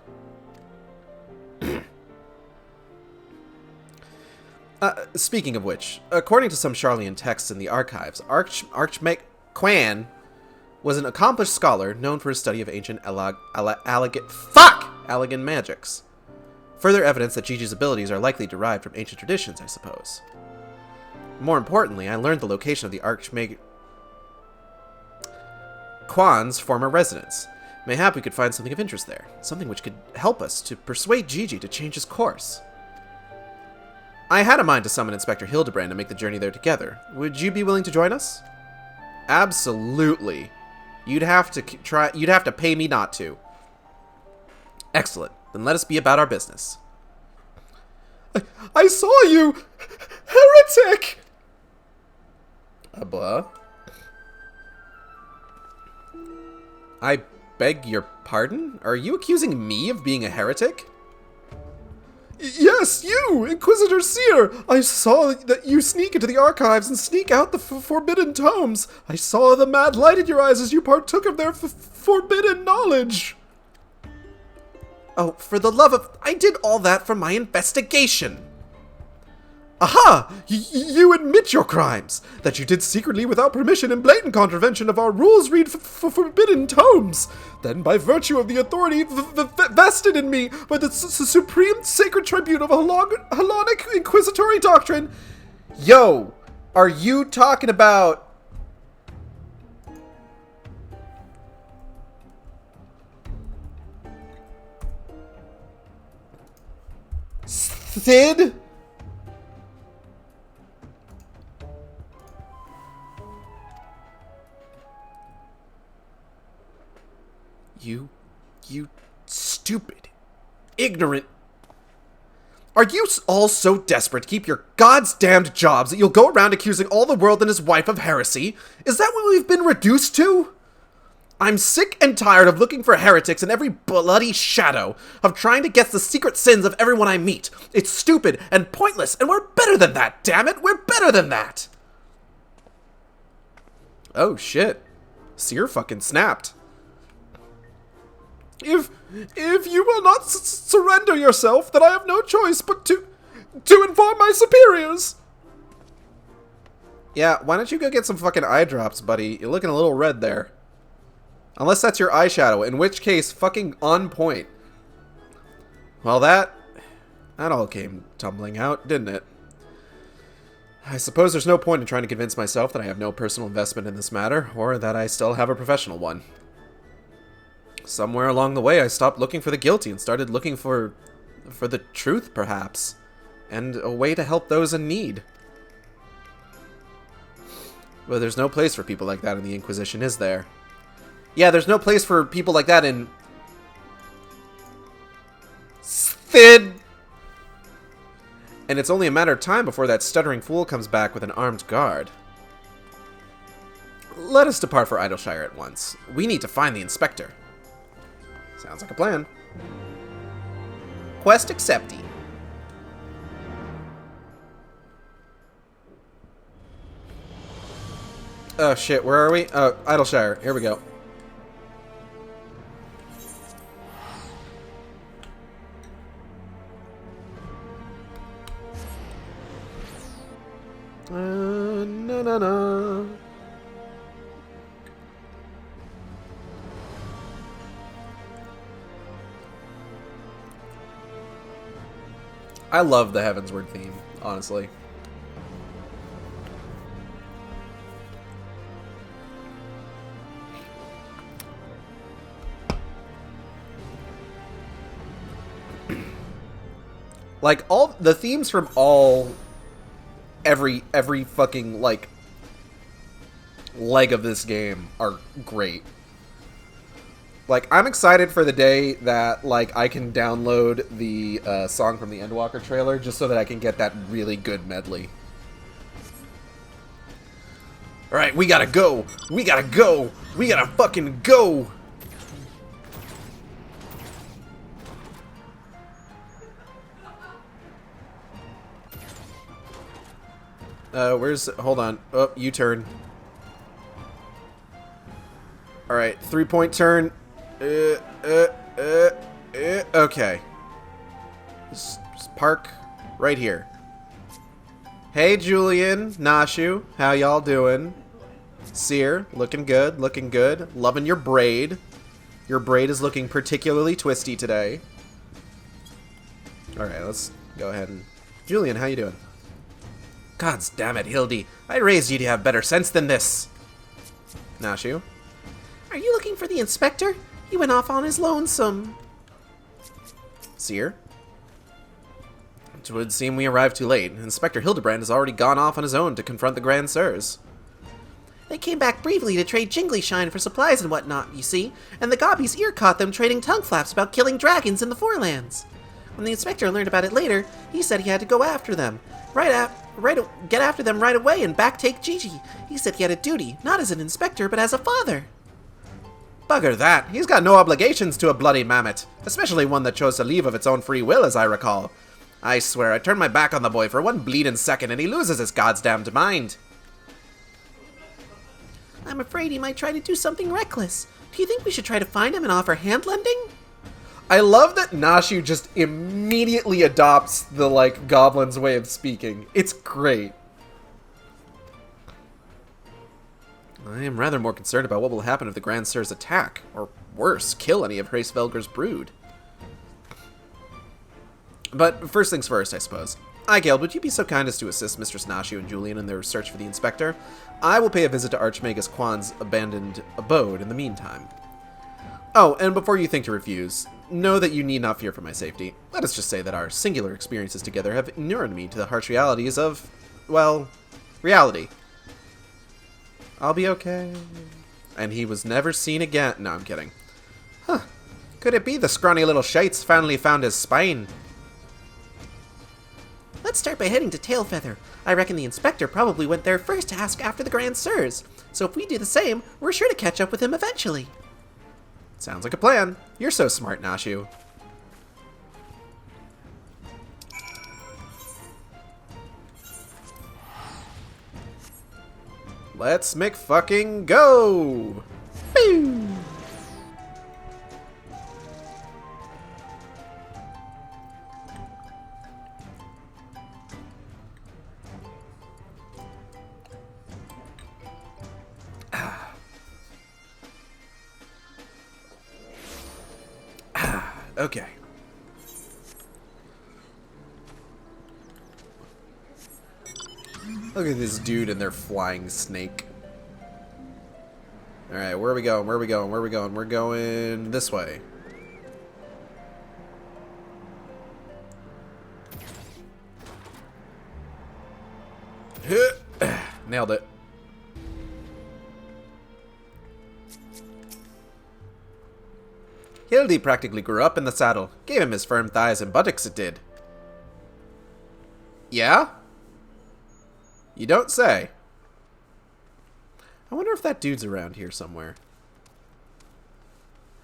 Speaking of which, according to some Charlian texts in the archives, Quan was an accomplished scholar known for his study of ancient Allegan magics. Further evidence that Gigi's abilities are likely derived from ancient traditions, I suppose. More importantly, I learned the location of the Archmage Quan's former residence. Mayhap we could find something of interest there, something which could help us to persuade Gigi to change his course. I had a mind to summon Inspector Hildibrand and make the journey there together. Would you be willing to join us? Absolutely. You'd have to pay me not to. Excellent. Then let us be about our business. I saw you! Heretic! Blah. I beg your pardon? Are you accusing me of being a heretic? Yes, you, Inquisitor Seer! I saw that you sneak into the archives and sneak out the forbidden tomes. I saw the mad light in your eyes as you partook of their forbidden knowledge. Oh, for the love of... I did all that for my investigation. Aha! You admit your crimes, that you did secretly without permission in blatant contravention of our rules read forbidden tomes. Then, by virtue of the authority vested in me by the supreme sacred tribune of Halonic inquisitory doctrine... Yo, are you talking about... Sid? You stupid, ignorant... Are you all so desperate to keep your goddamned jobs that you'll go around accusing all the world and his wife of heresy? Is that what we've been reduced to? I'm sick and tired of looking for heretics in every bloody shadow, of trying to guess the secret sins of everyone I meet. It's stupid and pointless, and we're better than that, damn it! We're better than that! Oh shit. Seer fucking snapped. If you will not surrender yourself, then I have no choice but to inform my superiors. Yeah, why don't you go get some fucking eye drops, buddy? You're looking a little red there. Unless that's your eyeshadow, in which case, fucking on point. Well, that all came tumbling out, didn't it? I suppose there's no point in trying to convince myself that I have no personal investment in this matter, or that I still have a professional one. Somewhere along the way, I stopped looking for the guilty and started looking for the truth, perhaps, and a way to help those in need. But there's no place for people like that in the Inquisition, is there? Yeah, there's no place for people like that in... Sid! And it's only a matter of time before that stuttering fool comes back with an armed guard. Let us depart for Idleshire at once. We need to find the inspector. Sounds like a plan. Quest accepted. Oh shit, where are we? Oh, Idleshire. Here we go. No, no, no. I love the Heavensward theme, honestly. Like, all the themes from every fucking, like, leg of this game are great. Like, I'm excited for the day that, like, I can download the song from the Endwalker trailer just so that I can get that really good medley. Alright, we gotta go! We gotta go! We gotta fucking go! Hold on. Oh, U-turn. Alright, 3-point turn. Okay. Just park right here. Hey, Julian, Nashu, how y'all doing? Seer, looking good, looking good. Loving your braid. Your braid is looking particularly twisty today. Alright, let's go ahead and... Julian, how you doing? Gods damn it, Hildy. I raised you to have better sense than this. Nashu? Are you looking for the inspector? He went off on his lonesome. Seer? It would seem we arrived too late. Inspector Hildibrand has already gone off on his own to confront the Grand Sirs. They came back briefly to trade jingly shine for supplies and whatnot, you see, and the Gobby's ear caught them trading tongue flaps about killing dragons in the Forelands. When the inspector learned about it later, he said he had to go after them. Get after them right away and backtake Gigi. He said he had a duty, not as an inspector, but as a father. Bugger that. He's got no obligations to a bloody mammoth, especially one that chose to leave of its own free will, as I recall. I swear, I turned my back on the boy for one bleeding second and he loses his goddamned mind. I'm afraid he might try to do something reckless. Do you think we should try to find him and offer hand-lending? I love that Nashu just immediately adopts the, like, goblin's way of speaking. It's great. I am rather more concerned about what will happen if the Grand Sirs attack, or worse, kill any of Hraesvelgur's brood. But first things first, I suppose. Igeld, would you be so kind as to assist Mistress Nashu and Julian in their search for the inspector? I will pay a visit to Archmagus Quan's abandoned abode in the meantime. Oh, and before you think to refuse, know that you need not fear for my safety. Let us just say that our singular experiences together have inured me to the harsh realities of, well, reality. I'll be okay. And he was never seen again. No, I'm kidding. Huh. Could it be the scrawny little shites finally found his spine? Let's start by heading to Tailfeather. I reckon the inspector probably went there first to ask after the Grand Sirs. So if we do the same, we're sure to catch up with him eventually. Sounds like a plan. You're so smart, Nashu. Let's make fucking go! Boo! Okay. Look at this dude and their flying snake. Alright, where are we going? Where are we going? Where are we going? We're going this way. Nailed it. Hildy practically grew up in the saddle. Gave him his firm thighs and buttocks, it did. Yeah? You don't say. I wonder if that dude's around here somewhere.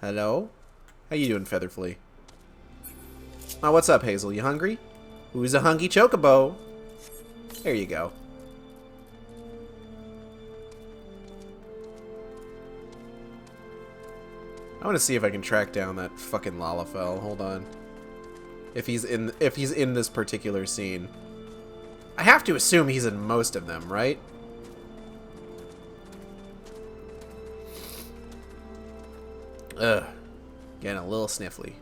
Hello? How you doing, Featherflea? Oh, what's up, Hazel? You hungry? Who's a hungry chocobo? There you go. I want to see if I can track down that fucking Lalafell. Hold on. If he's in this particular scene. I have to assume he's in most of them, right? Ugh. Getting a little sniffly.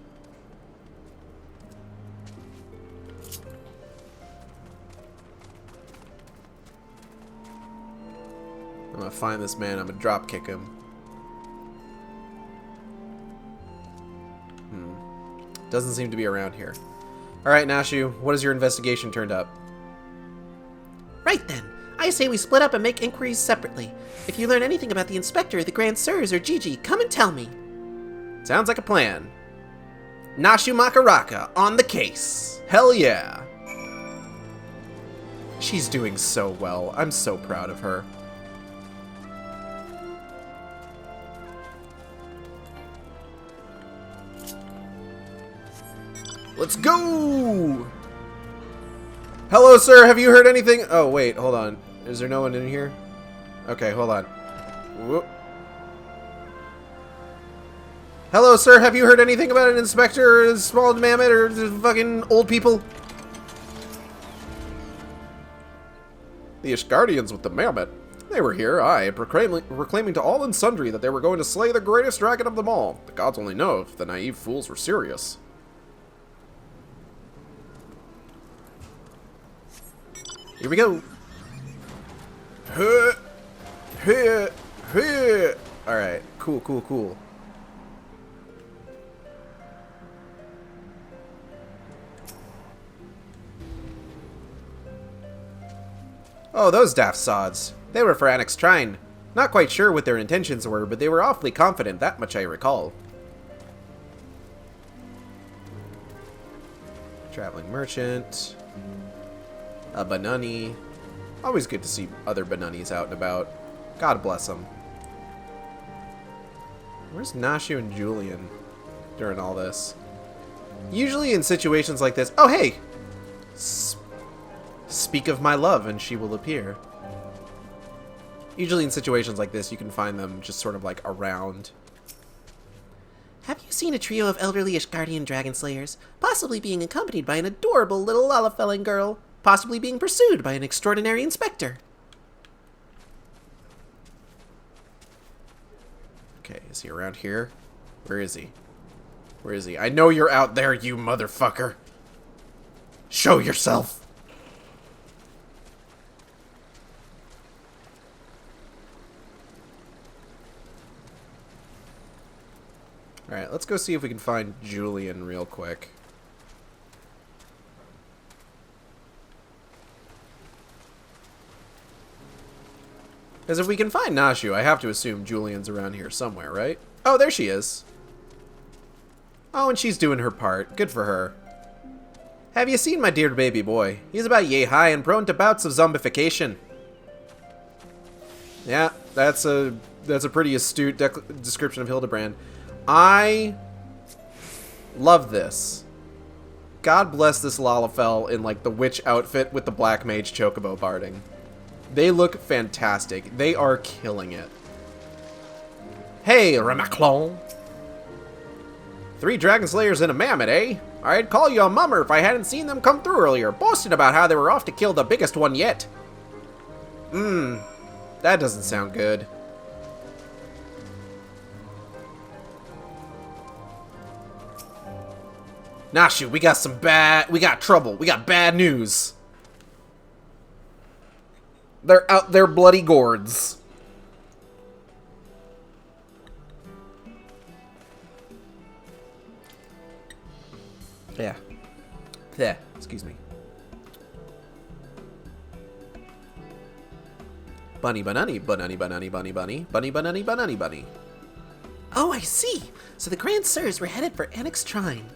I'm gonna find this man. I'm gonna drop kick him. Doesn't seem to be around here. Alright, Nashu, what has your investigation turned up? Right then. I say we split up and make inquiries separately. If you learn anything about the inspector, the Grand Sirs, or Gigi, come and tell me. Sounds like a plan. Nashu Makaraka, on the case. Hell yeah. She's doing so well. I'm so proud of her. Let's go! Hello, sir. Have you heard anything? Oh, wait. Hold on. Is there no one in here? Okay, hold on. Whoop. Hello, sir. Have you heard anything about an inspector or a small mammoth or the fucking old people? The Ishgardians with the mammoth. They were here, proclaiming to all and sundry that they were going to slay the greatest dragon of them all. The gods only know if the naive fools were serious. Here we go. Alright, cool, cool, cool. Oh, those daft sods. They were for Annex Trine. Not quite sure what their intentions were, but they were awfully confident, that much I recall. Traveling merchant. A Banani. Always good to see other Bananis out and about. God bless them. Where's Nashu and Julian during all this? Usually in situations like this... Oh, hey! Speak of my love and she will appear. Usually in situations like this, you can find them just sort of like around. Have you seen a trio of elderly Ishgardian dragon slayers, possibly being accompanied by an adorable little Lalafelling girl, possibly being pursued by an extraordinary inspector? Okay, is he around here? Where is he? Where is he? I know you're out there, you motherfucker! Show yourself! Alright, let's go see if we can find Julian real quick. Because if we can find Nashu, I have to assume Julian's around here somewhere, right? Oh, there she is. Oh, and she's doing her part. Good for her. Have you seen my dear baby boy? He's about yay high and prone to bouts of zombification. Yeah, that's a pretty astute description of Hildibrand. I love this. God bless this Lalafell in like the witch outfit with the black mage chocobo barding. They look fantastic. They are killing it. Hey, Ramaclon. 3 dragon slayers and a mammoth, eh? I'd call you a mummer if I hadn't seen them come through earlier, boasting about how they were off to kill the biggest one yet. That doesn't sound good. Nashu, we got trouble. We got bad news. They're out there bloody gourds. Yeah. Yeah, excuse me. Bunny banani, banani banani bunny bunny, bunny banani banani bunny. Oh, I see. So the Grand Sirs were headed for Annex Trine.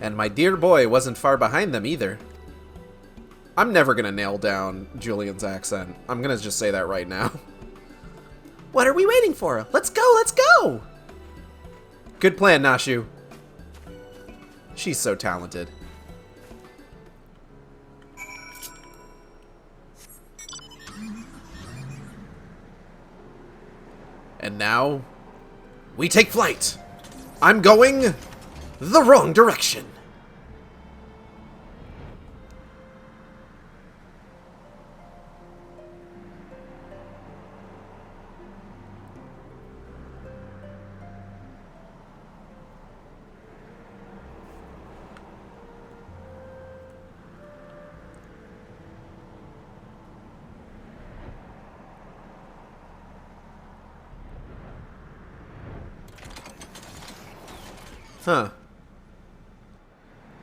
And my dear boy wasn't far behind them either. I'm never gonna nail down Julian's accent. I'm gonna just say that right now. What are we waiting for? Let's go, let's go! Good plan, Nashu. She's so talented. And now, we take flight. I'm going the wrong direction. Huh.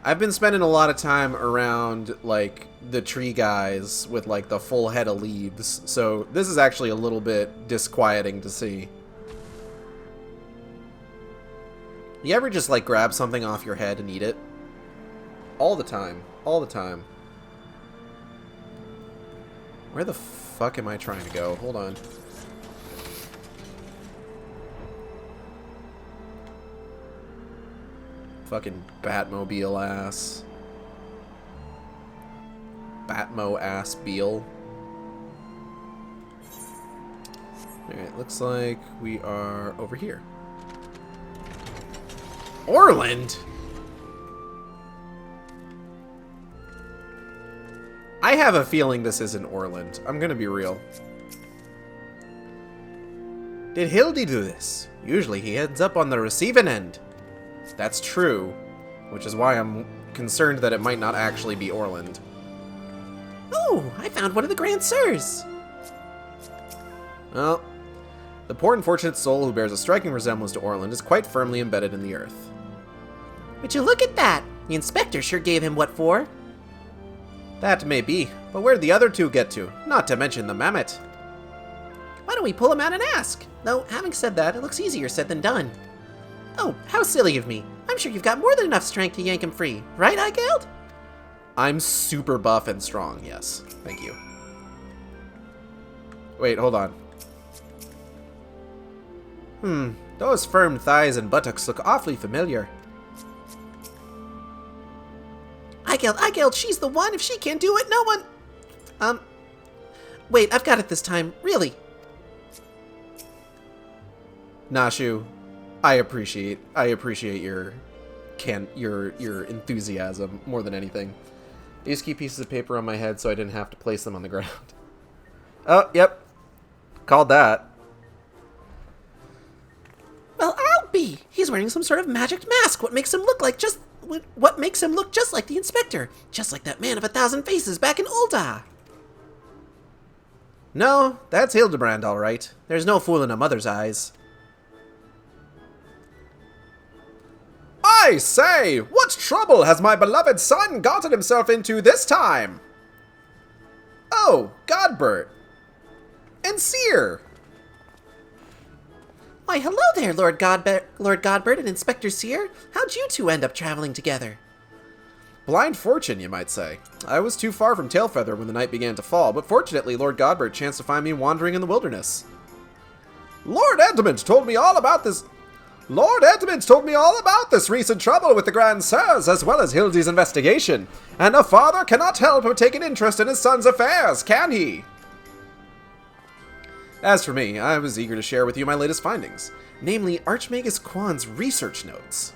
I've been spending a lot of time around, like, the tree guys with, like, the full head of leaves, so this is actually a little bit disquieting to see. You ever just, like, grab something off your head and eat it? All the time. All the time. Where the fuck am I trying to go? Hold on. Fucking Batmobile ass. Batmo ass Beal. Alright, looks like we are over here. Orland? I have a feeling this isn't Orland. I'm gonna be real. Did Hildy do this? Usually he ends up on the receiving end. That's true, which is why I'm concerned that it might not actually be Orland. Oh, I found one of the Grand Sirs. Well, the poor unfortunate soul who bears a striking resemblance to Orland is quite firmly embedded in the earth. Would you look at that? The inspector sure gave him what for. That may be, but where'd the other two get to? Not to mention the mammoth. Why don't we pull him out and ask? Though, having said that, it looks easier said than done. Oh, how silly of me. I'm sure you've got more than enough strength to yank him free. Right, Eigeld? I'm super buff and strong, yes. Thank you. Wait, hold on. Those firm thighs and buttocks look awfully familiar. Eigeld, she's the one. If she can't do it, no one... Wait, I've got it this time. Really. Nashu, I appreciate your enthusiasm more than anything. I used to keep pieces of paper on my head so I didn't have to place them on the ground. Oh, yep. Called that. Well, I'll be. He's wearing some sort of magic mask. What makes him look just like the inspector? Just like that man of 1,000 faces back in Ulda. No, that's Hildibrand, all right. There's no fool in a mother's eyes. I say, what trouble has my beloved son gotten himself into this time? Oh, Godbert. And Seer. Why, hello there, Lord Godbert and Inspector Seer. How'd you two end up traveling together? Blind fortune, you might say. I was too far from Tailfeather when the night began to fall, but fortunately Lord Godbert chanced to find me wandering in the wilderness. Lord Edmund told me all about this recent trouble with the Grand Sirs, as well as Hildy's investigation, and a father cannot help but take an interest in his son's affairs, can he? As for me, I was eager to share with you my latest findings, namely Archmagus Quan's research notes.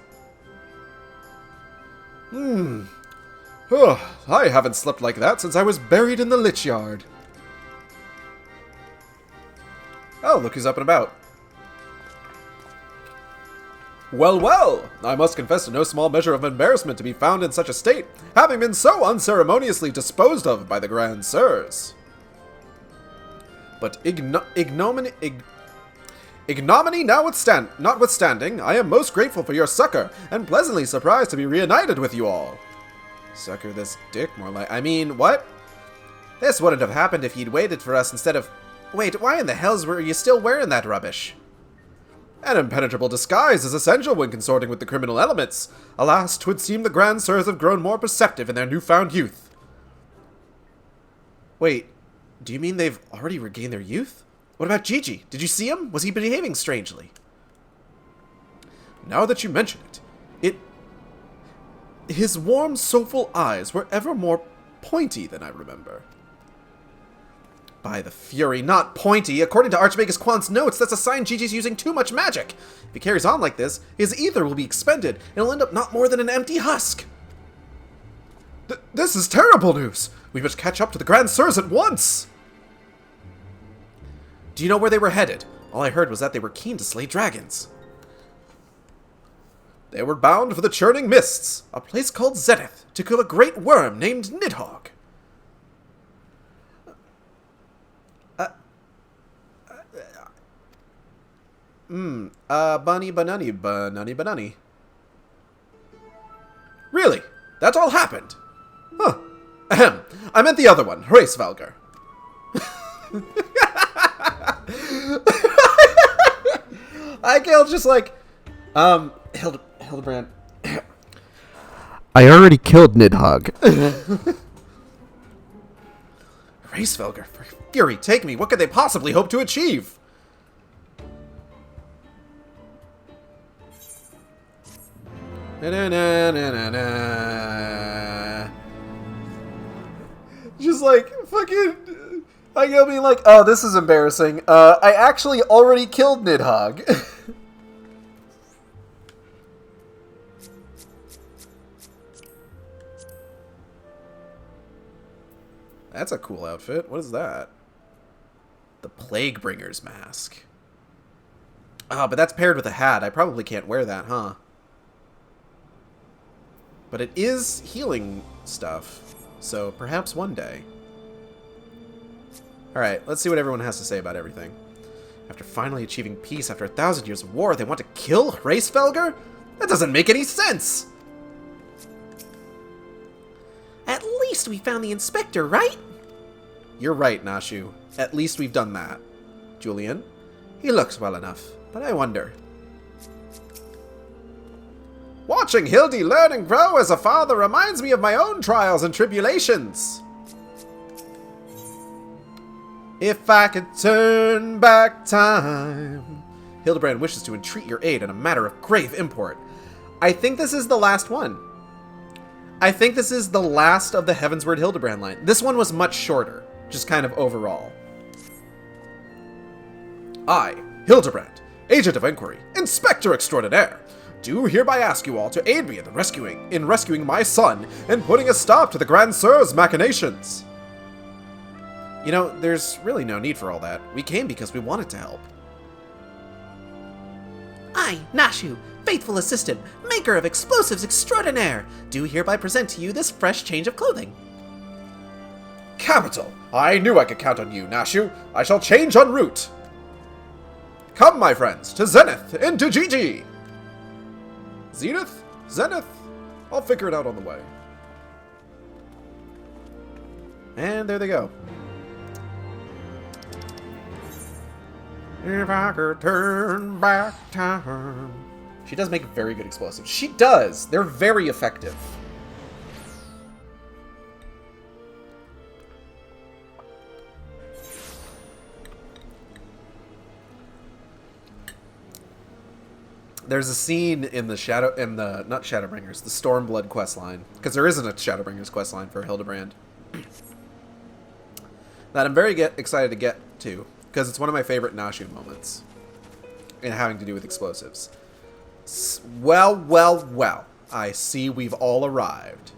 Oh, I haven't slept like that since I was buried in the Lich Yard. Oh, look who's up and about. Well, well, I must confess to no small measure of embarrassment to be found in such a state, having been so unceremoniously disposed of by the Grand Sirs. But ignominy notwithstanding, I am most grateful for your succor, and pleasantly surprised to be reunited with you all. Succor this dick, more like... I mean, what? This wouldn't have happened if you'd waited for us instead of... Wait, why in the hells were you still wearing that rubbish? An impenetrable disguise is essential when consorting with the criminal elements. Alas, 'twould seem the Grand Sirs have grown more perceptive in their newfound youth. Wait, do you mean they've already regained their youth? What about Gigi? Did you see him? Was he behaving strangely? Now that you mention it, his warm, soulful eyes were ever more pointy than I remember. By the Fury, not Pointy. According to Archmagus Quant's notes, that's a sign Gigi's using too much magic. If he carries on like this, his ether will be expended, and he'll end up not more than an empty husk. This is terrible news. We must catch up to the Grand Sirs at once. Do you know where they were headed? All I heard was that they were keen to slay dragons. They were bound for the Churning Mists, a place called Zenith, to kill a great worm named Nidhogg. Bunny banani. Really? That all happened? Huh. Ahem. I meant the other one, Hraesvelgr. I killed just like, Hildibrand. I already killed Nidhogg. Hraesvelgr, for Fury, take me. What could they possibly hope to achieve? Just like, fucking, I go being like, oh, this is embarrassing. I actually already killed Nidhogg. That's a cool outfit. What is that? The Plaguebringer's mask. Oh, but that's paired with a hat. I probably can't wear that, huh? But it is healing stuff, so perhaps one day. Alright, let's see what everyone has to say about everything. After finally achieving peace after 1,000 years of war, they want to kill Hraesvelgr? That doesn't make any sense! At least we found the inspector, right? You're right, Nashu. At least we've done that. Julian? He looks well enough, but I wonder. Watching Hildy learn and grow as a father reminds me of my own trials and tribulations. If I could turn back time. Hildibrand wishes to entreat your aid in a matter of grave import. I think this is the last one. I think this is the last of the Heavensward Hildibrand line. This one was much shorter, just kind of overall. I, Hildibrand, Agent of Inquiry, Inspector Extraordinaire, do hereby ask you all to aid me in rescuing my son and putting a stop to the Grand Sir's machinations. You know, there's really no need for all that. We came because we wanted to help. I, Nashu, faithful assistant, maker of explosives extraordinaire, do hereby present to you this fresh change of clothing. Capital! I knew I could count on you, Nashu. I shall change en route. Come, my friends, to Zenith, into Gigi! Zenith? Zenith? I'll figure it out on the way. And there they go. If I could turn back time. She does make very good explosives. She does! They're very effective. There's a scene in the not Shadowbringers, the Stormblood questline, because there isn't a Shadowbringers questline for Hildibrand, that I'm very excited to get to, because it's one of my favorite Nashu moments in having to do with explosives. Well, I see we've all arrived.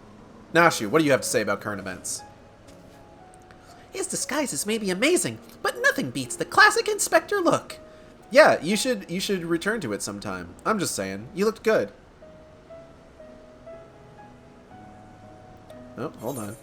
Nashu, what do you have to say about current events? His disguises may be amazing, but nothing beats the classic Inspector look. Yeah, you should return to it sometime. I'm just saying. You looked good. Oh, hold on.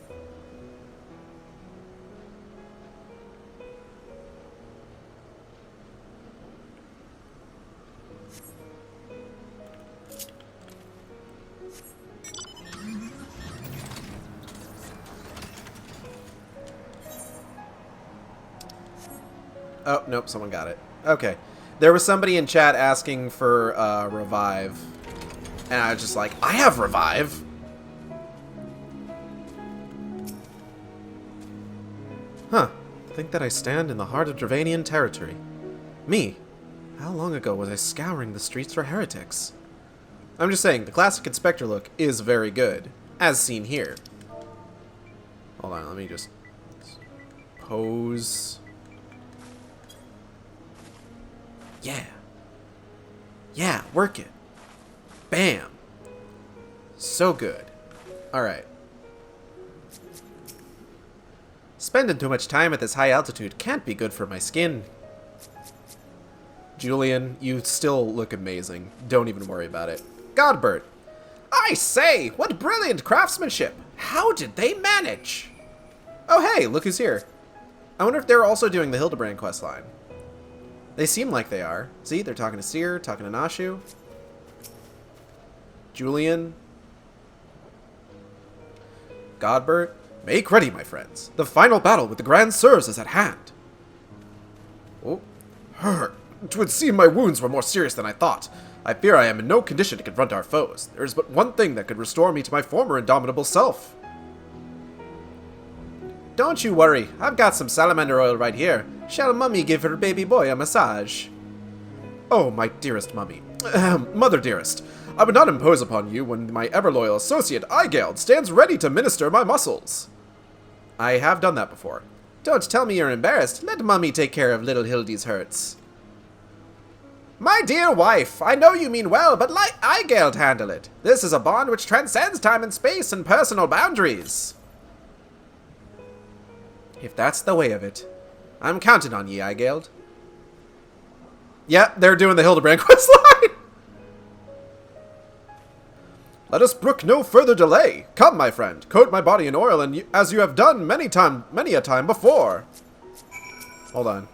Oh, nope, someone got it. Okay. There was somebody in chat asking for revive. And I was just like, I have revive. Huh. Think that I stand in the heart of Dravanian territory. Me. How long ago was I scouring the streets for heretics? I'm just saying, the classic Inspector look is very good, as seen here. Hold on, let me just Pose. Yeah. Yeah, work it. Bam. So good. Alright. Spending too much time at this high altitude can't be good for my skin. Julian, you still look amazing. Don't even worry about it. Godbert. I say, what brilliant craftsmanship! How did they manage? Oh hey, look who's here. I wonder if they're also doing the Hildebrand questline. They seem like they are. See, they're talking to Seer, talking to Nashu. Julian. Godbert. Make ready, my friends. The final battle with the Grand Sirs is at hand. Oh. It would seem my wounds were more serious than I thought. I fear I am in no condition to confront our foes. There is but one thing that could restore me to my former indomitable self. Don't you worry. I've got some salamander oil right here. Shall Mummy give her baby boy a massage? Oh, my dearest Mummy. Mother dearest. I would not impose upon you when my ever-loyal associate, Eigeld, stands ready to minister my muscles. I have done that before. Don't tell me you're embarrassed. Let Mummy take care of little Hildy's hurts. My dear wife, I know you mean well, but let Eigeld handle it. This is a bond which transcends time and space and personal boundaries. If that's the way of it, I'm counting on ye, Eigeld. Yeah, they're doing the Hildebrand questline. Let us brook no further delay. Come, my friend, coat my body in oil, and as you have done many a time before. Hold on.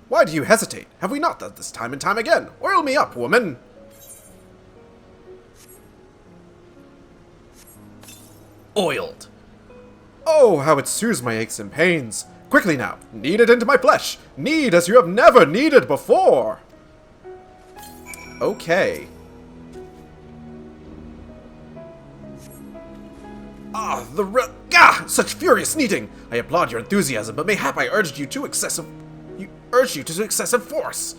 Why do you hesitate? Have we not done this time and time again? Oil me up, woman! Oiled. Oh, how it soothes my aches and pains. Quickly now, knead it into my flesh. Knead as you have never kneaded before. Okay. Such furious kneading! I applaud your enthusiasm, but mayhap I urged you to excessive force.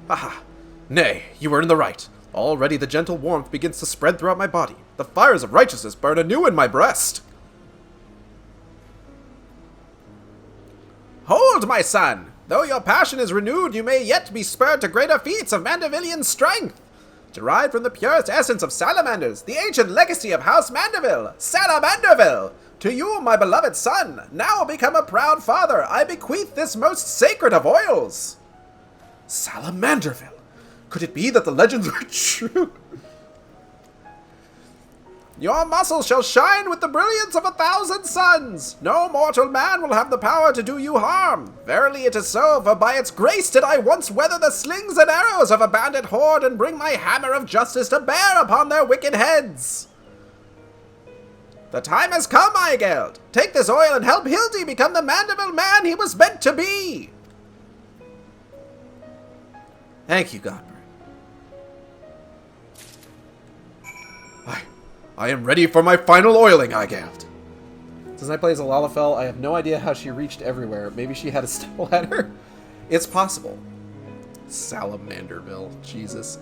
Haha. Nay, you were in the right. Already the gentle warmth begins to spread throughout my body. The fires of righteousness burn anew in my breast. Hold, my son! Though your passion is renewed, you may yet be spurred to greater feats of Mandervillian strength. Derived from the purest essence of salamanders, the ancient legacy of House Manderville, Salamanderville. To you, my beloved son, now become a proud father, I bequeath this most sacred of oils. Salamanderville? Could it be that the legends were true? Your muscles shall shine with the brilliance of 1,000 suns. No mortal man will have the power to do you harm. Verily it is so, for by its grace did I once weather the slings and arrows of a bandit horde and bring my hammer of justice to bear upon their wicked heads. The time has come, Eigeld. Take this oil and help Hildy become the Manderville man he was meant to be. Thank you, Godbert. I am ready for my final oiling, Eigeld. Since I play as a Lalafell, I have no idea how she reached everywhere. Maybe she had a stepladder? It's possible. Salamanderville, Jesus.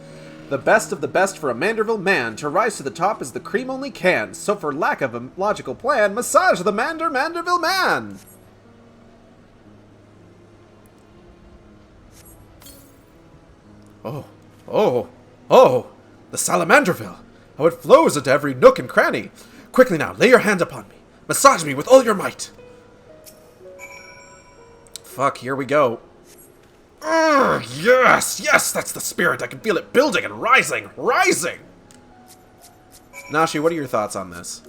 The best of the best for a Manderville man. To rise to the top as the cream only can. So for lack of a logical plan, massage the Manderville man! Oh! The Salamanderville! How it flows into every nook and cranny! Quickly now, lay your hand upon me. Massage me with all your might. Fuck, here we go. Yes, that's the spirit. I can feel it building and rising. Nashi, what are your thoughts on this?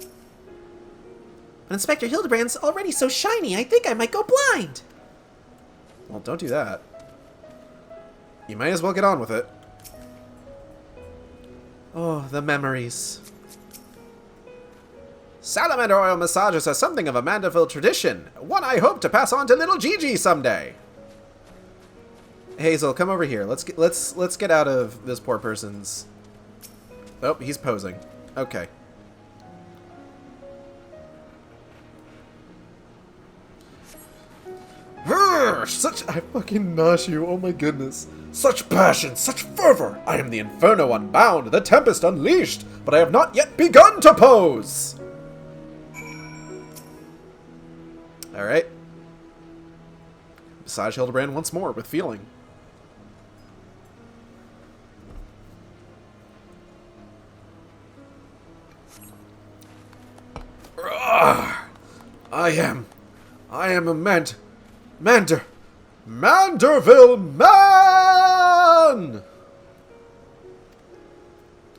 But Inspector Hildebrand's already so shiny, I think I might go blind. Well, don't do that. You might as well get on with it. Oh, the memories. Salamander oil massages are something of a Manderville tradition. One I hope to pass on to little Gigi someday. Hazel, come over here. Let's get out of this poor person's. Oh, he's posing. Okay. I fucking nosh you, oh my goodness. Such passion, such fervor! I am the Inferno unbound, the Tempest unleashed, but I have not yet begun to pose! Alright. Massage Hildebrand once more with feeling. I am a Manderville man!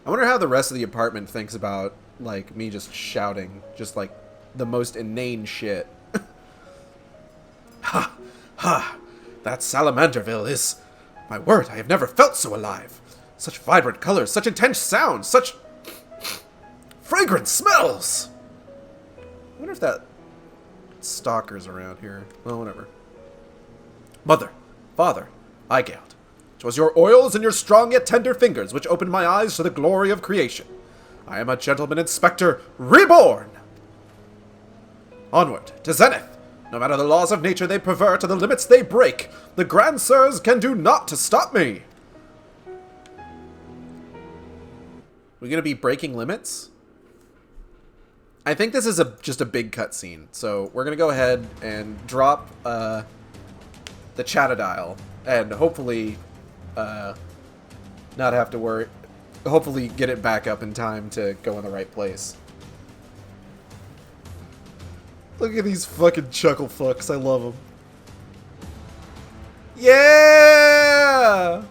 I wonder how the rest of the apartment thinks about, like, me just shouting, just, like, the most inane shit. Ha! Ha! That Salamanderville is... My word, I have never felt so alive. Such vibrant colors, such intense sounds, such... fragrant smells! I wonder if that stalker's around here. Well, whatever. Mother, father, I gailed. 'Twas your oils and your strong yet tender fingers which opened my eyes to the glory of creation. I am a gentleman inspector reborn! Onward, to Zenith! No matter the laws of nature they pervert or the limits they break, the Grand Sirs can do naught to stop me! We gonna be breaking limits? I think this is just a big cutscene, so we're gonna go ahead and drop the Chattodile, and hopefully not have to worry. Hopefully get it back up in time to go in the right place. Look at these fucking chuckle fucks, I love them. Yeah!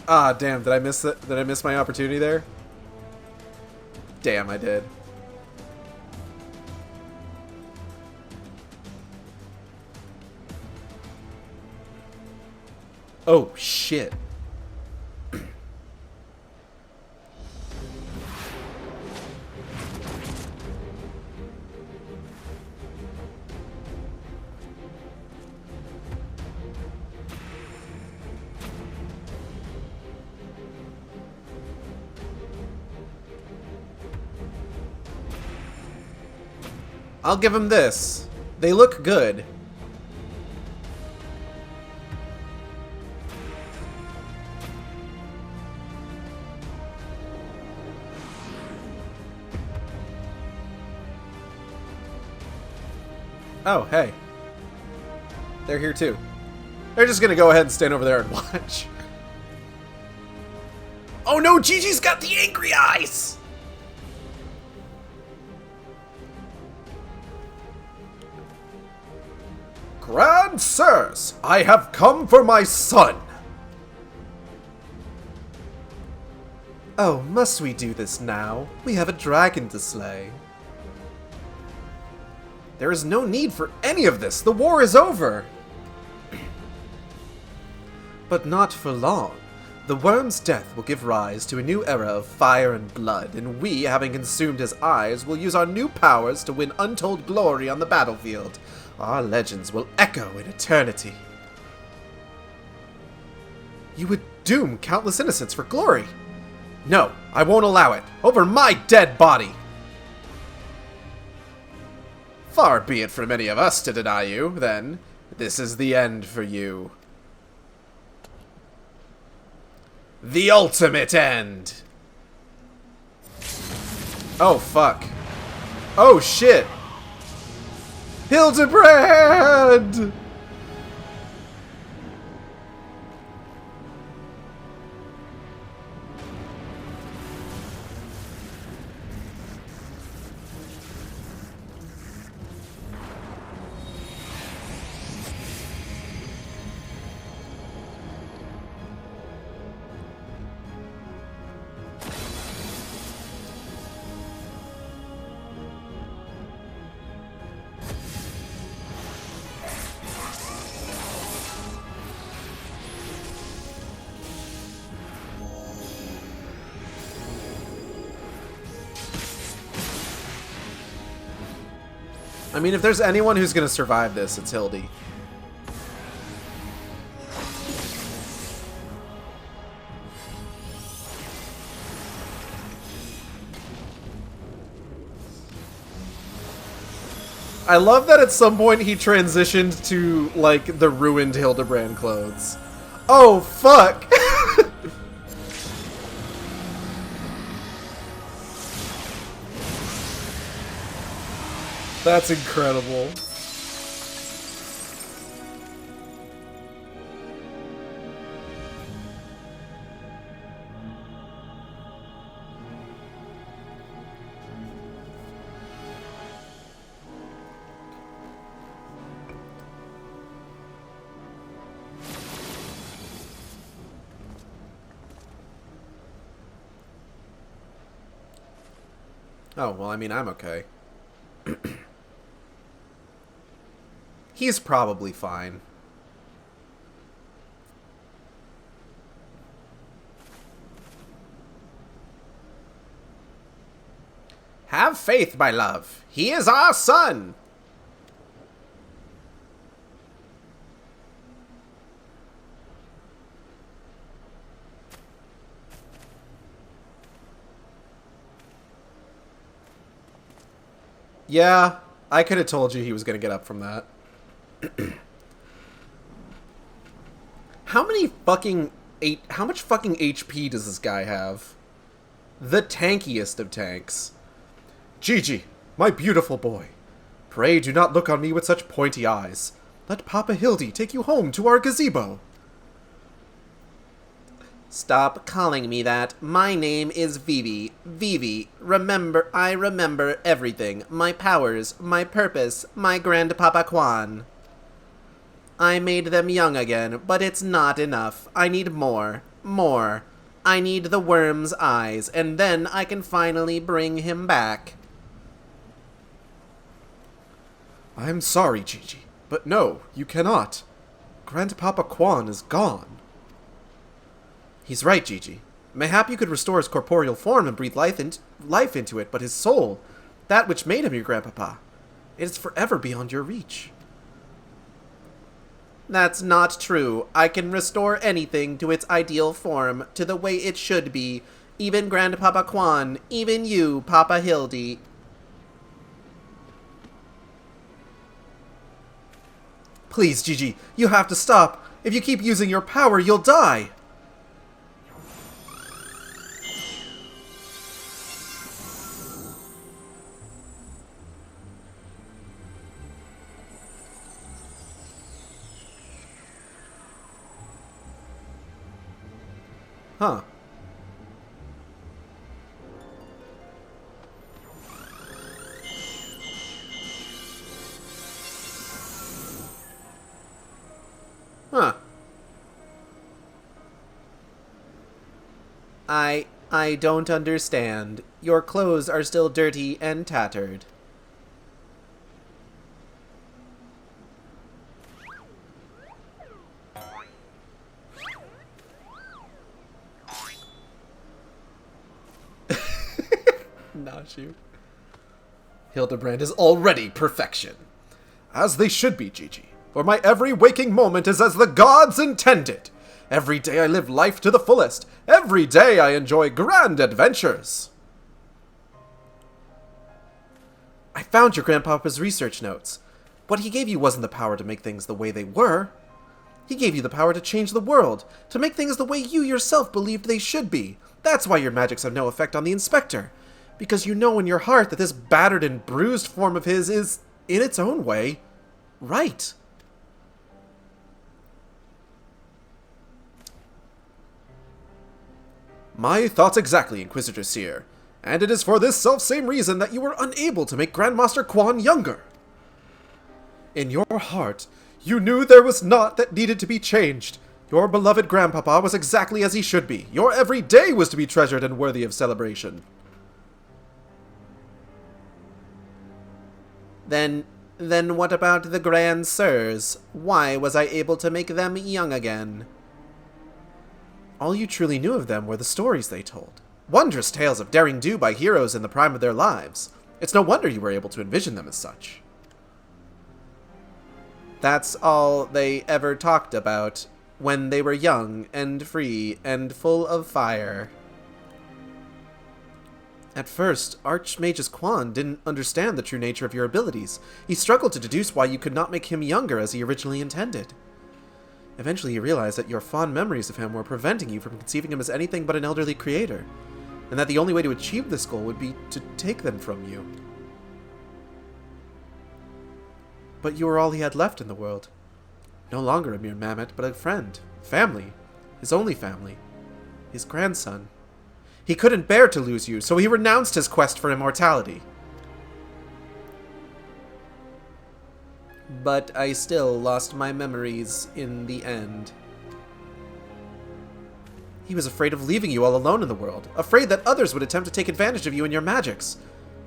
Ah, damn! Did I miss that? Did I miss my opportunity there? Damn, I did. Oh, shit. I'll give them this. They look good. Oh, hey. They're here too. They're just gonna go ahead and stand over there and watch. Oh no, Gigi's got the angry eyes! Grand Sirs, I have come for my son! Oh, must we do this now? We have a dragon to slay. There is no need for any of this. The war is over. But not for long. The worm's death will give rise to a new era of fire and blood, and we, having consumed his eyes, will use our new powers to win untold glory on the battlefield. Our legends will echo in eternity. You would doom countless innocents for glory. No, I won't allow it. Over my dead body. Far be it from any of us to deny you, then. This is the end for you. The ultimate end! Oh, fuck. Oh, shit! Hildibrand! I mean, if there's anyone who's gonna survive this, it's Hildy. I love that at some point he transitioned to, like, the ruined Hildebrand clothes. Oh, fuck! That's incredible. Oh, well, I mean, I'm okay. He's probably fine. Have faith, my love. He is our son. Yeah, I could have told you he was going to get up from that. How much fucking HP does this guy have? The tankiest of tanks. Gigi, my beautiful boy. Pray do not look on me with such pointy eyes. Let Papa Hildy take you home to our gazebo. Stop calling me that. My name is Vivi. Vivi. I remember everything. My powers, my purpose, my grandpapa Quan. I made them young again, but it's not enough. I need more. More. I need the worm's eyes, and then I can finally bring him back. I'm sorry, Gigi, but no, you cannot. Grandpapa Quan is gone. He's right, Gigi. Mayhap you could restore his corporeal form and breathe life into it, but his soul, that which made him your grandpapa, it is forever beyond your reach. That's not true. I can restore anything to its ideal form, to the way it should be. Even Grandpapa Quan, even you, Papa Hildy. Please, Gigi, you have to stop. If you keep using your power, you'll die. Huh. Huh. I don't understand. Your clothes are still dirty and tattered. Not you. Hildebrand is already perfection. As they should be, Gigi. For my every waking moment is as the gods intended. Every day I live life to the fullest. Every day I enjoy grand adventures. I found your grandpapa's research notes. What he gave you wasn't the power to make things the way they were. He gave you the power to change the world, to make things the way you yourself believed they should be. That's why your magics have no effect on the inspector. Because you know in your heart that this battered and bruised form of his is, in its own way, right. My thoughts exactly, Inquisitor Seer. And it is for this self-same reason that you were unable to make Grandmaster Quan younger. In your heart, you knew there was naught that needed to be changed. Your beloved grandpapa was exactly as he should be. Your every day was to be treasured and worthy of celebration. Then what about the Grand Sirs? Why was I able to make them young again? All you truly knew of them were the stories they told. Wondrous tales of daring do by heroes in the prime of their lives. It's no wonder you were able to envision them as such. That's all they ever talked about when they were young and free and full of fire. At first, Archmagus Quan didn't understand the true nature of your abilities. He struggled to deduce why you could not make him younger as he originally intended. Eventually, he realized that your fond memories of him were preventing you from conceiving him as anything but an elderly creator, and that the only way to achieve this goal would be to take them from you. But you were all he had left in the world. No longer a mere mammoth, but a friend, family, his only family, his grandson. He couldn't bear to lose you, so he renounced his quest for immortality. But I still lost my memories in the end. He was afraid of leaving you all alone in the world, afraid that others would attempt to take advantage of you and your magics.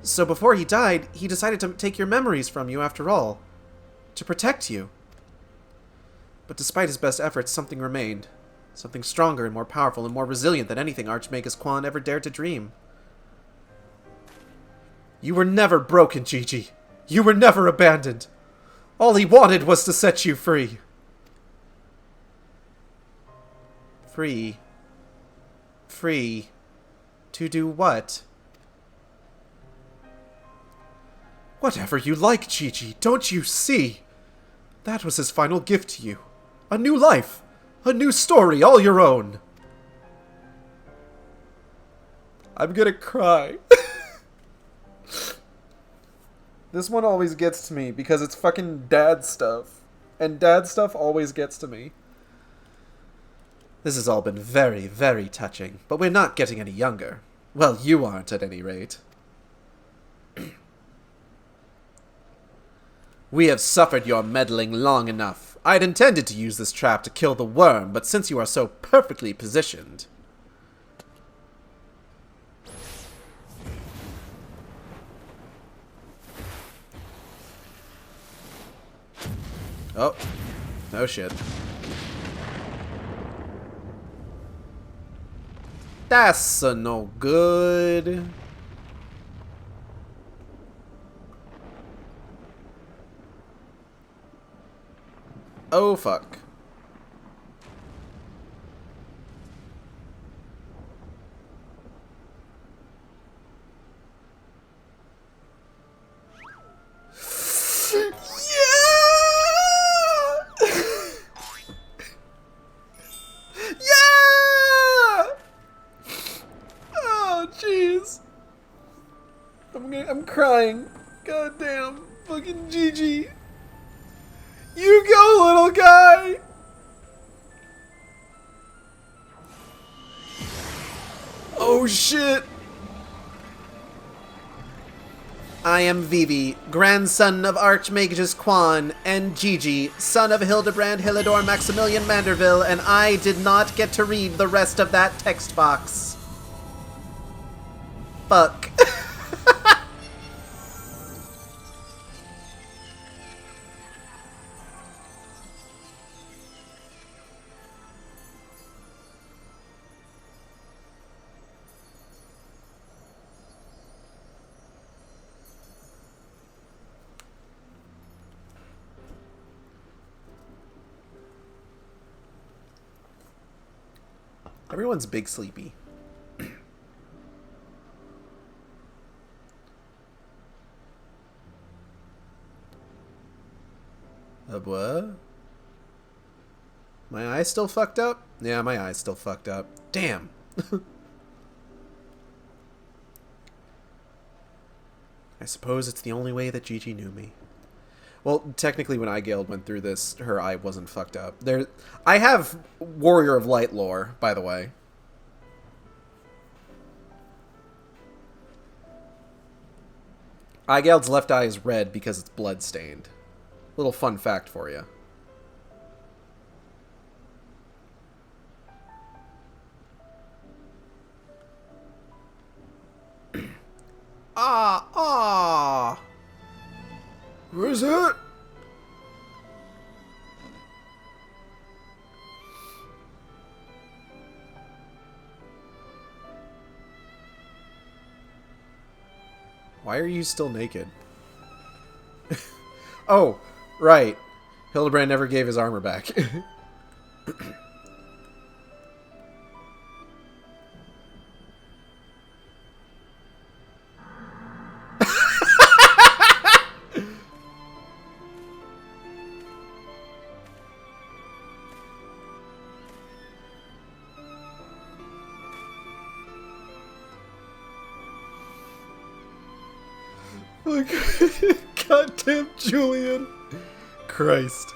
So before he died, he decided to take your memories from you after all, to protect you. But despite his best efforts, something remained. Something stronger and more powerful and more resilient than anything Archmagus Quan ever dared to dream. You were never broken, Gigi. You were never abandoned. All he wanted was to set you free. Free. Free. To do what? Whatever you like, Gigi. Don't you see? That was his final gift to you. A new life. A new story, all your own. I'm gonna cry. This one always gets to me because it's fucking dad stuff. And dad stuff always gets to me. This has all been very, very touching, but we're not getting any younger. Well, you aren't at any rate. We have suffered your meddling long enough. I'd intended to use this trap to kill the worm, but since you are so perfectly positioned... Oh. Oh shit. That's no good. Oh, fuck. I'm crying. God damn. Fucking Gigi. You go, little guy! Oh shit! I am Vivi, grandson of Archmagus Quan, and Gigi, son of Hildibrand Hilidor Maximilian Manderville, and I did not get to read the rest of that text box. Fuck. Everyone's big sleepy. What? My eye's still fucked up? Yeah, my eye's still fucked up. Damn. I suppose it's the only way that Gigi knew me. Well, technically when Igeld went through this, her eye wasn't fucked up. I have Warrior of Light lore, by the way. Igeld's left eye is red because it's blood-stained. Little fun fact for you. Ah! Where's that? Why are you still naked? Oh, right. Hildibrand never gave his armor back. Like, goddamn Julian. Christ.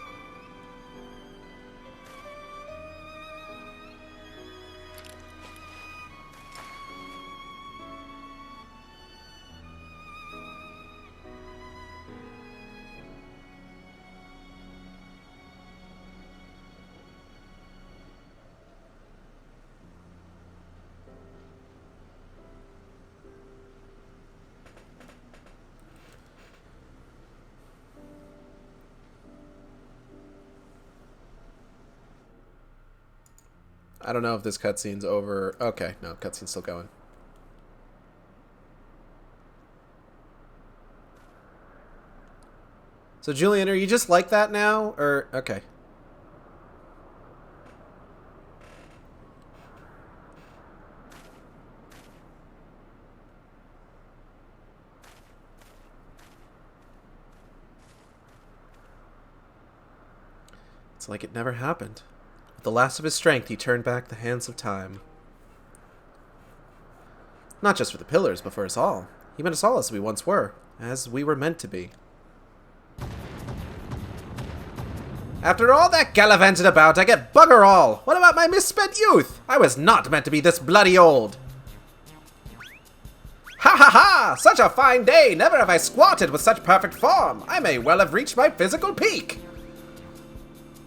I don't know if this cutscene's over. Okay, no, cutscene's still going. So, Julian, are you just like that now? Or, okay. It's like it never happened. With the last of his strength, he turned back the hands of time. Not just for the pillars, but for us all. He meant us all as we once were, as we were meant to be. After all that gallivanted about, I get bugger all. What about my misspent youth? I was not meant to be this bloody old. Ha ha ha! Such a fine day! Never have I squatted with such perfect form. I may well have reached my physical peak.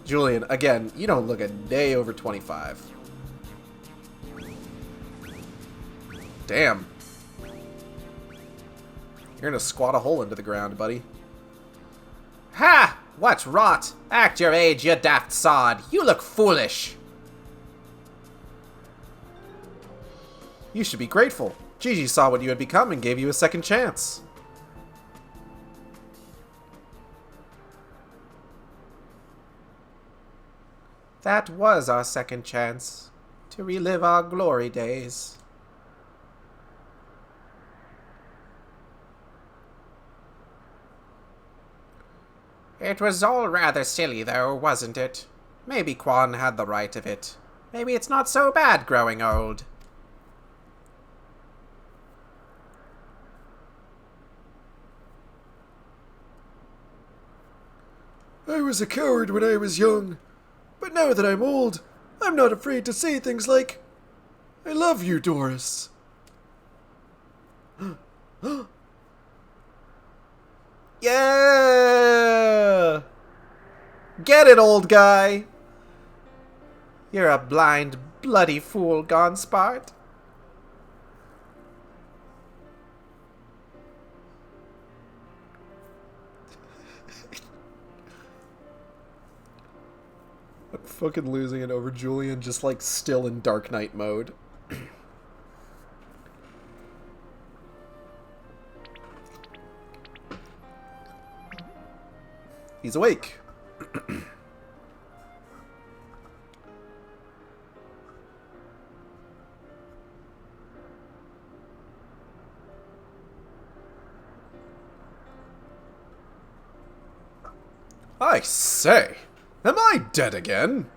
Julian, again, you don't look a day over 25. Damn. You're gonna squat a hole into the ground, buddy. Ha! What rot! Act your age, you daft sod! You look foolish! You should be grateful. Gigi saw what you had become and gave you a second chance. That was our second chance, to relive our glory days. It was all rather silly, though, wasn't it? Maybe Quan had the right of it. Maybe it's not so bad growing old. I was a coward when I was young. But now that I'm old, I'm not afraid to say things like, I love you, Doris. Yeah! Get it, old guy! You're a blind, bloody fool, Gonspart. I'm fucking losing it over Julian, just like still in Dark Knight mode. He's awake. I say, am I dead again?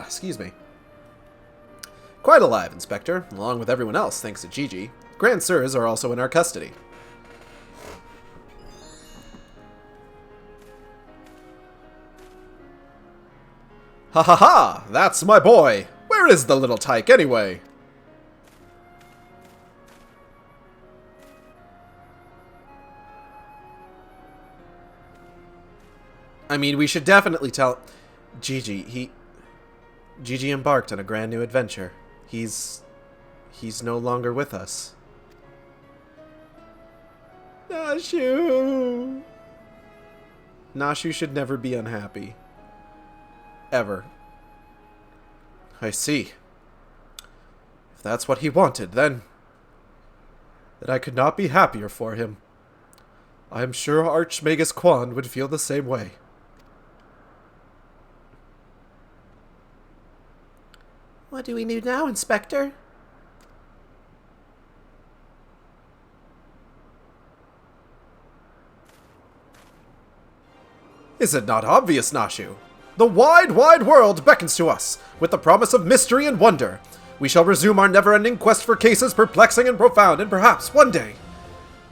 Excuse me. Quite alive, Inspector, along with everyone else, thanks to Gigi. Grand Sirs are also in our custody. Ha ha ha! That's my boy! Where is the little tyke, anyway? I mean, we should definitely tell... Gigi embarked on a brand new adventure. He's no longer with us. Nashu! Nashu should never be unhappy. Ever. I see. If that's what he wanted, then I could not be happier for him. I am sure Archmagus Quan would feel the same way. What do we do now, Inspector? Is it not obvious, Nashu? The wide, wide world beckons to us, with the promise of mystery and wonder. We shall resume our never-ending quest for cases perplexing and profound, and perhaps, one day,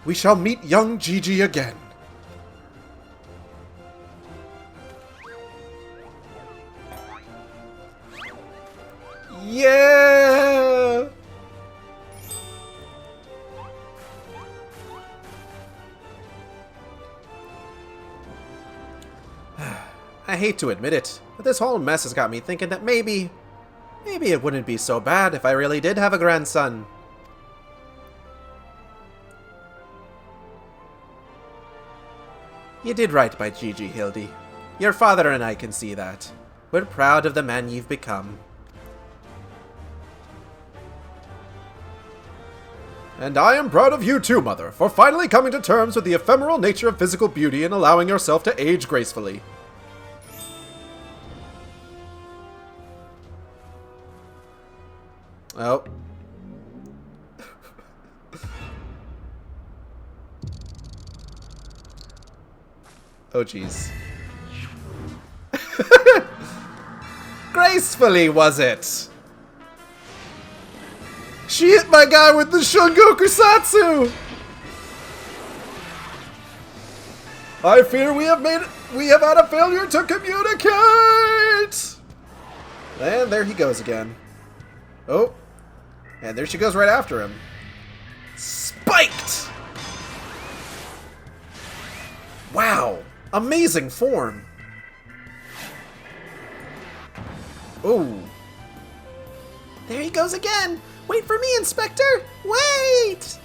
we shall meet young Gigi again. Yeah! I hate to admit it, but this whole mess has got me thinking that maybe it wouldn't be so bad if I really did have a grandson. You did right by Gigi, Hildy. Your father and I can see that. We're proud of the man you've become. And I am proud of you too, Mother, for finally coming to terms with the ephemeral nature of physical beauty and allowing yourself to age gracefully. Oh. Oh, jeez. Gracefully, was it? She hit my guy with the Shungoku Satsu! I fear we have had a failure to communicate! And there he goes again. Oh. And there she goes right after him. Spiked! Wow. Amazing form. Ooh. There he goes again! Wait for me, Inspector! Wait!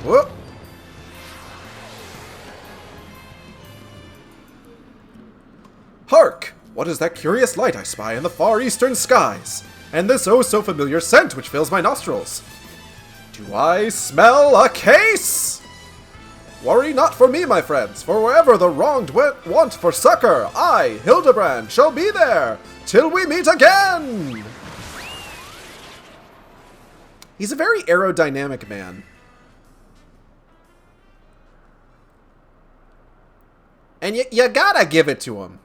Whoop. Hark! What is that curious light I spy in the far eastern skies? And this oh so familiar scent which fills my nostrils? Do I smell a case? Worry not for me, my friends, for wherever the wronged want for succor, I, Hildibrand, shall be there, till we meet again! He's a very aerodynamic man. And you gotta give it to him.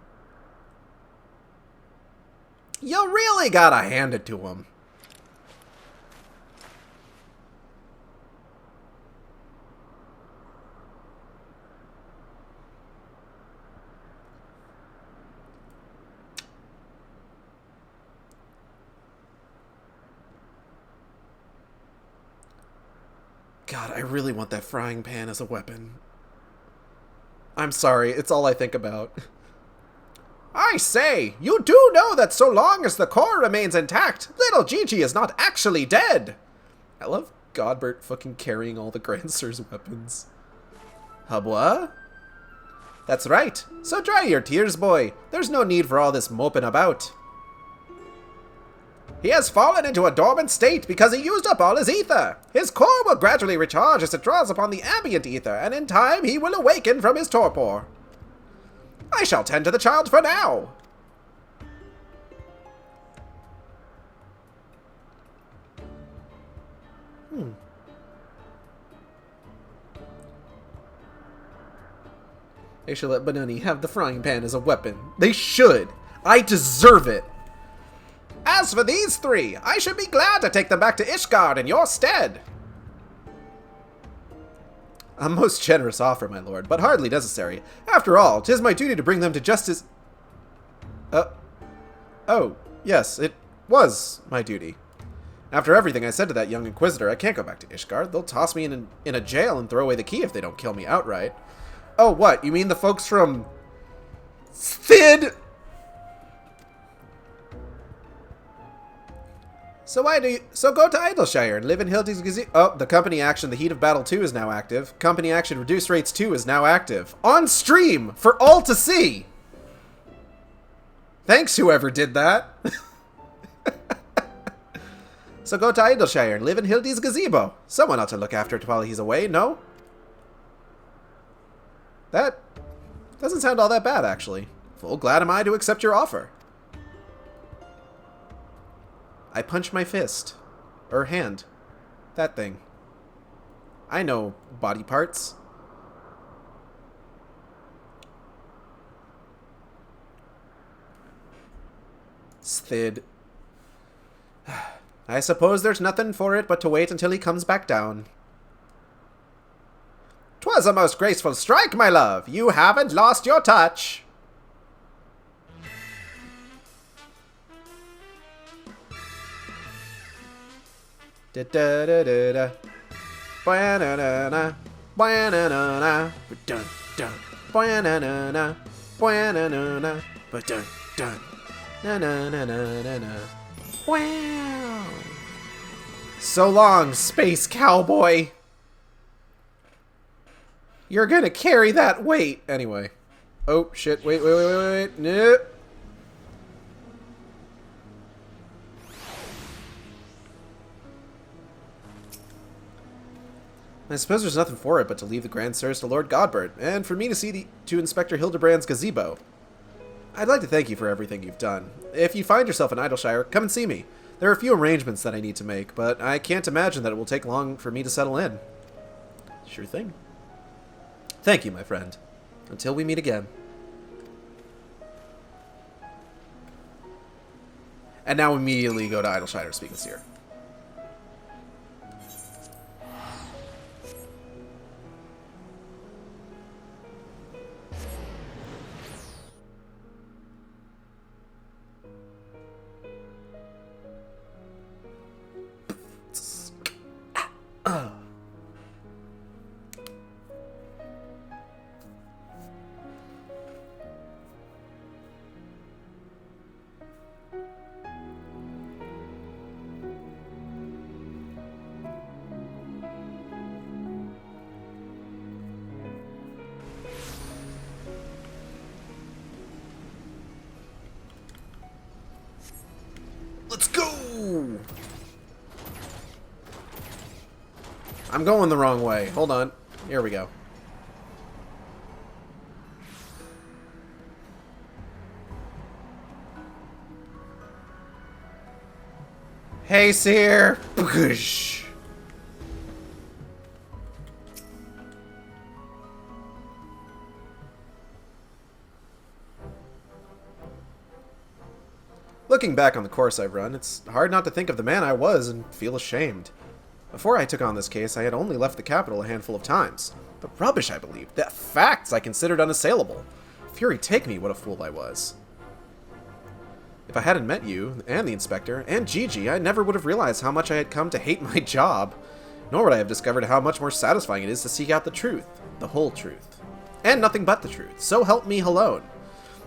You really gotta hand it to him. God, I really want that frying pan as a weapon. I'm sorry, it's all I think about. I say, you do know that so long as the core remains intact, little Gigi is not actually dead. I love Godbert fucking carrying all the Grandsir's weapons. Habwa? That's right. So dry your tears, boy. There's no need for all this moping about. He has fallen into a dormant state because he used up all his ether. His core will gradually recharge as it draws upon the ambient ether, and in time he will awaken from his torpor. I shall tend to the child for now. They should let Benoni have the frying pan as a weapon. They should. I deserve it. As for these three, I should be glad to take them back to Ishgard in your stead. A most generous offer, my lord, but hardly necessary. After all, 'tis my duty to bring them to justice. Oh, yes, it was my duty. After everything I said to that young inquisitor, I can't go back to Ishgard. They'll toss me in a jail and throw away the key if they don't kill me outright. Oh, what? You mean the folks from Thid? So go to Idleshire and live in Hildy's gazebo. Oh, the company action The Heat of Battle 2 is now active. Company action Reduce Rates 2 is now active. On stream for all to see. Thanks, whoever did that. So go to Idleshire and live in Hildy's gazebo. Someone ought to look after it while he's away, no? That doesn't sound all that bad, actually. Full glad am I to accept your offer. I punch my fist. Or hand. That thing. I know body parts. Sthid. I suppose there's nothing for it but to wait until he comes back down. 'Twas a most graceful strike, my love. You haven't lost your touch. Da da da da da. Ba-na-na-na. Ba-na-na-na. Ba-dun dun. Ba-na-na-na. Ba-na-na-na. Ba-dun dun. Na-na-na-na-na-na. Wow. So long, space cowboy. You're gonna carry that weight. Anyway. Oh, shit. Wait. Nope. I suppose there's nothing for it but to leave the Grand Sirs to Lord Godbert, and for me to see to Inspector Hildebrand's gazebo. I'd like to thank you for everything you've done. If you find yourself in Idleshire, come and see me. There are a few arrangements that I need to make, but I can't imagine that it will take long for me to settle in. Sure thing. Thank you, my friend. Until we meet again. And now immediately go to Idleshire to speak with Seer. Let's go! I'm going the wrong way. Hold on. Here we go. Hey, Seer! Boosh. Looking back on the course I've run, it's hard not to think of the man I was and feel ashamed. Before I took on this case, I had only left the capital a handful of times. The rubbish I believed, the facts I considered unassailable. Fury take me, what a fool I was. If I hadn't met you, and the inspector, and Gigi, I never would have realized how much I had come to hate my job. Nor would I have discovered how much more satisfying it is to seek out the truth. The whole truth. And nothing but the truth. So help me alone.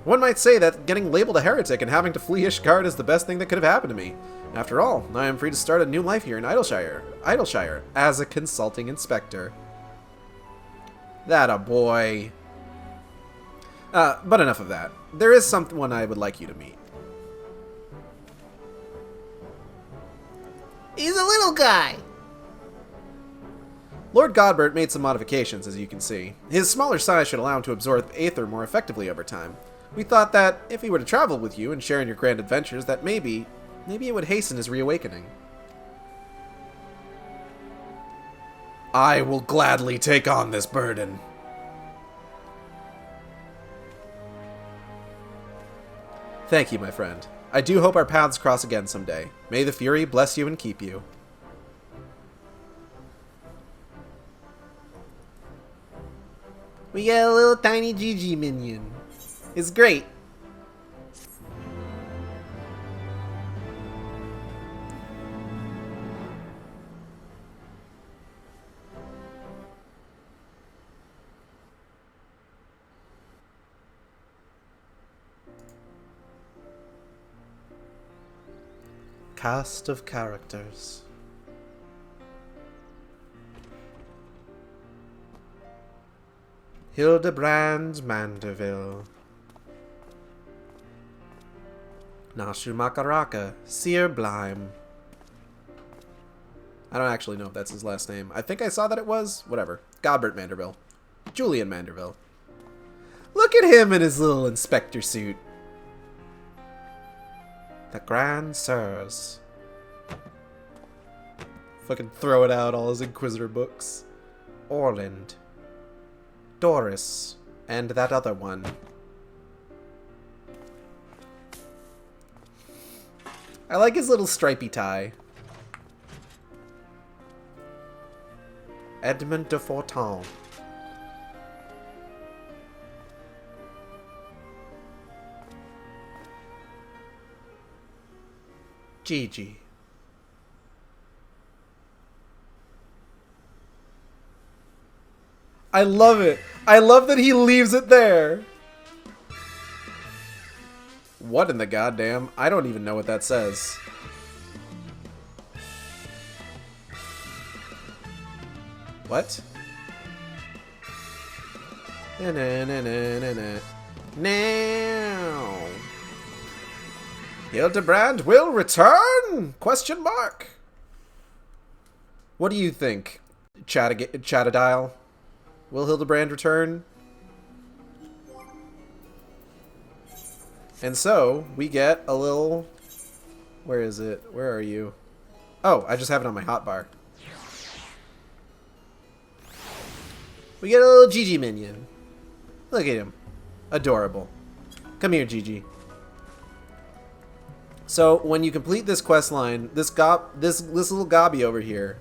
One might say that getting labeled a heretic and having to flee Ishgard is the best thing that could have happened to me. After all, I am free to start a new life here in Idleshire, as a consulting inspector. That a boy. But enough of that. There is someone I would like you to meet. He's a little guy. Lord Godbert made some modifications, as you can see. His smaller size should allow him to absorb aether more effectively over time. We thought that if he were to travel with you and share in your grand adventures, that maybe it would hasten his reawakening. I will gladly take on this burden. Thank you, my friend. I do hope our paths cross again someday. May the Fury bless you and keep you. We got a little tiny Gigi minion. It's great. Cast of characters. Hildibrand Manderville. Nashu Makaraka, Seer Blime. I don't actually know if that's his last name. I think I saw that it was. Whatever. Godbert Manderville. Julian Manderville. Look at him in his little inspector suit. The Grand Sirs. Fucking throw it out, all his Inquisitor books. Orland. Doris. And that other one. I like his little stripy tie. Edmond de Fortin. Gigi. I love it. I love that he leaves it there. What in the goddamn? I don't even know what that says. What? Na na na na na na. Now. Hildibrand will return? Question mark. What do you think, Chattadial? Will Hildibrand return? And so, we get a little... Where is it? Where are you? Oh, I just have it on my hotbar. We get a little Gigi minion. Look at him. Adorable. Come here, Gigi. So, when you complete this quest line, this little gobby over here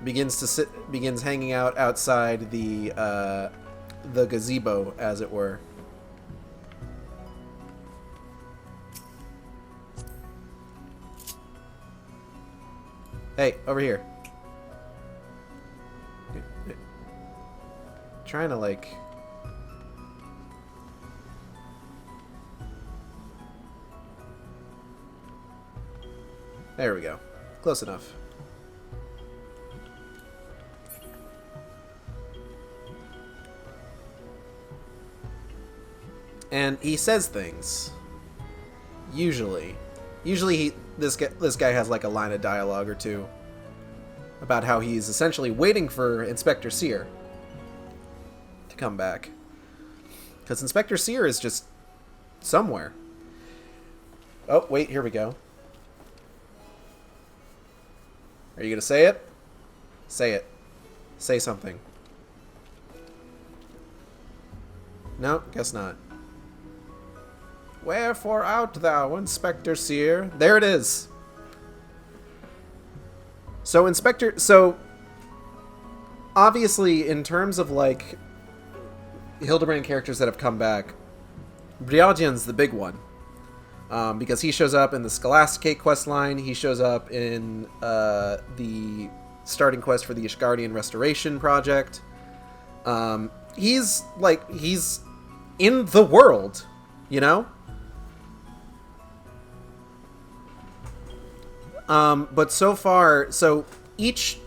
begins hanging out outside the gazebo, as it were. Hey, over here. Trying to, like... There we go. Close enough. And he says things. Usually. This guy has like a line of dialogue or two about how he's essentially waiting for Inspector Sear to come back. Because Inspector Sear is just somewhere. Oh, wait, here we go. Are you going to say it? Say it. Say something. No, guess not. Wherefore art thou, Inspector Sear? There it is. So, obviously, in terms of, like, Hildibrand characters that have come back, Briardian's the big one. Because he shows up in the Scholasticate quest line, he shows up in the starting quest for the Ishgardian Restoration Project. He's in the world, you know? But so far, each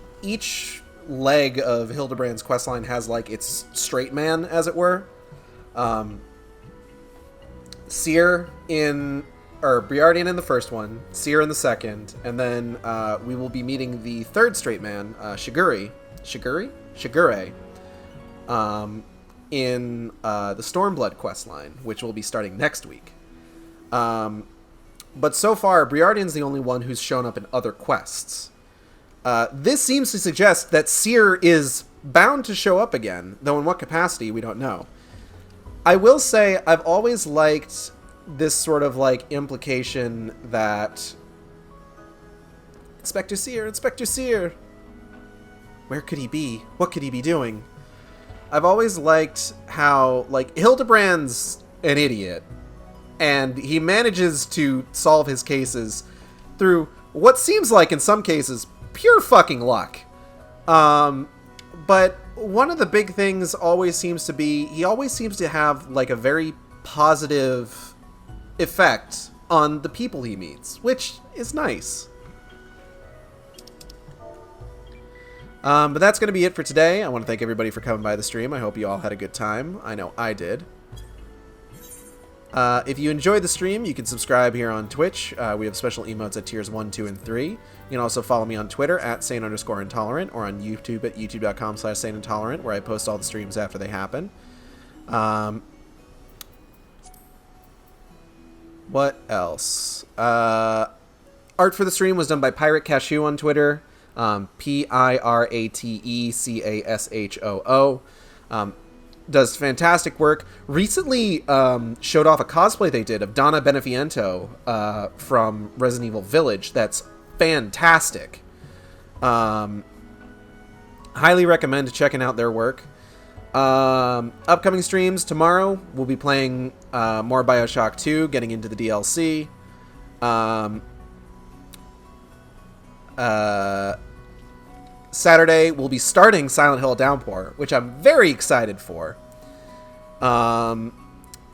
leg of Hildibrand's questline has, like, its straight man, as it were. Sear Briardian in the first one, Sear in the second, and then we will be meeting the third straight man, Shigure, in the Stormblood questline, which will be starting next week. But so far, Briardian's the only one who's shown up in other quests. This seems to suggest that Sear is bound to show up again, though in what capacity, we don't know. I will say, I've always liked this sort of, like, implication that... Inspector Sear! Where could he be? What could he be doing? I've always liked how, like, Hildibrand's an idiot, and he manages to solve his cases through what seems like, in some cases, pure fucking luck. But one of the big things always seems to be, he always seems to have, like, a very positive effect on the people he meets, which is nice. But that's going to be it for today. I want to thank everybody for coming by the stream. I hope you all had a good time. I know I did. If you enjoyed the stream, you can subscribe here on Twitch. We have special emotes at tiers 1, 2, and 3. You can also follow me on Twitter at sane_intolerant or on YouTube at youtube.com/saneintolerant, where I post all the streams after they happen. What else? Art for the stream was done by Pirate Cashew on Twitter. Piratecashoo. does fantastic work. Recently showed off a cosplay they did of Donna Benefiento from Resident Evil Village. That's fantastic. Highly recommend checking out their work. Upcoming streams tomorrow, we'll be playing more BioShock 2, getting into the DLC. Saturday, we'll be starting Silent Hill Downpour, which I'm very excited for.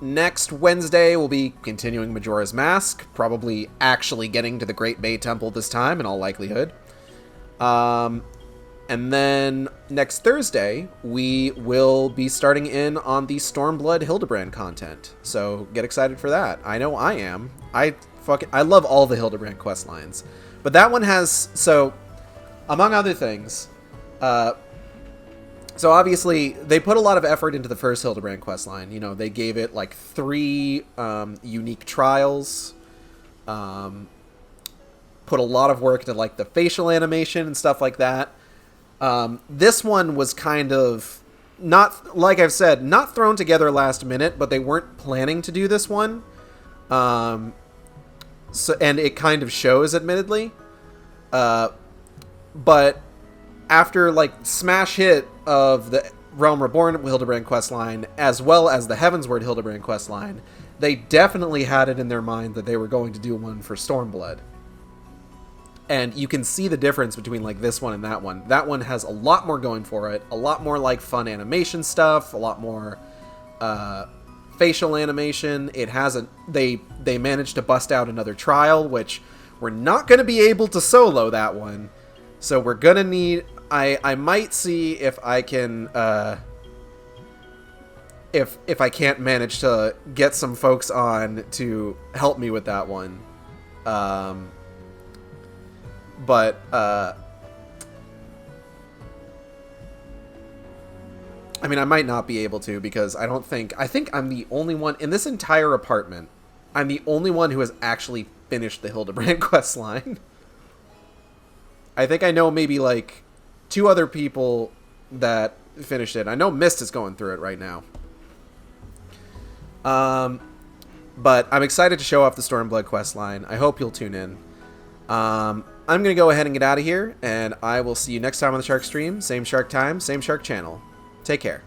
Next Wednesday, we'll be continuing Majora's Mask, probably actually getting to the Great Bay Temple this time, in all likelihood. And then next Thursday, we will be starting in on the Stormblood Hildibrand content. So get excited for that. I know I am. I love all the Hildibrand quest lines. But that one has, so among other things, so obviously they put a lot of effort into the first Hildibrand quest line. You know, they gave it like 3 unique trials, put a lot of work into like the facial animation and stuff like that. This one was kind of not, like I've said, not thrown together last minute, but they weren't planning to do this one. So, and it kind of shows, admittedly. But after like smash hit of the Realm Reborn Hildibrand questline, as well as the Heavensward Hildibrand questline, they definitely had it in their mind that they were going to do one for Stormblood. And you can see the difference between like this one and that one. That one has a lot more going for it, a lot more like fun animation stuff, a lot more facial animation. It has they managed to bust out another trial, which we're not going to be able to solo that one. So we're going to need, I might see if I can if I can't manage to get some folks on to help me with that one. But I mean, I might not be able to, because I think I'm the only one in this entire apartment. I'm the only one who has actually finished the Hildibrand quest line. I think I know maybe like 2 other people that finished it. I know Mist is going through it right now. But I'm excited to show off the Stormblood quest line. I hope you'll tune in. I'm going to go ahead and get out of here, and I will see you next time on the Shark Stream. Same Shark time, same Shark channel. Take care.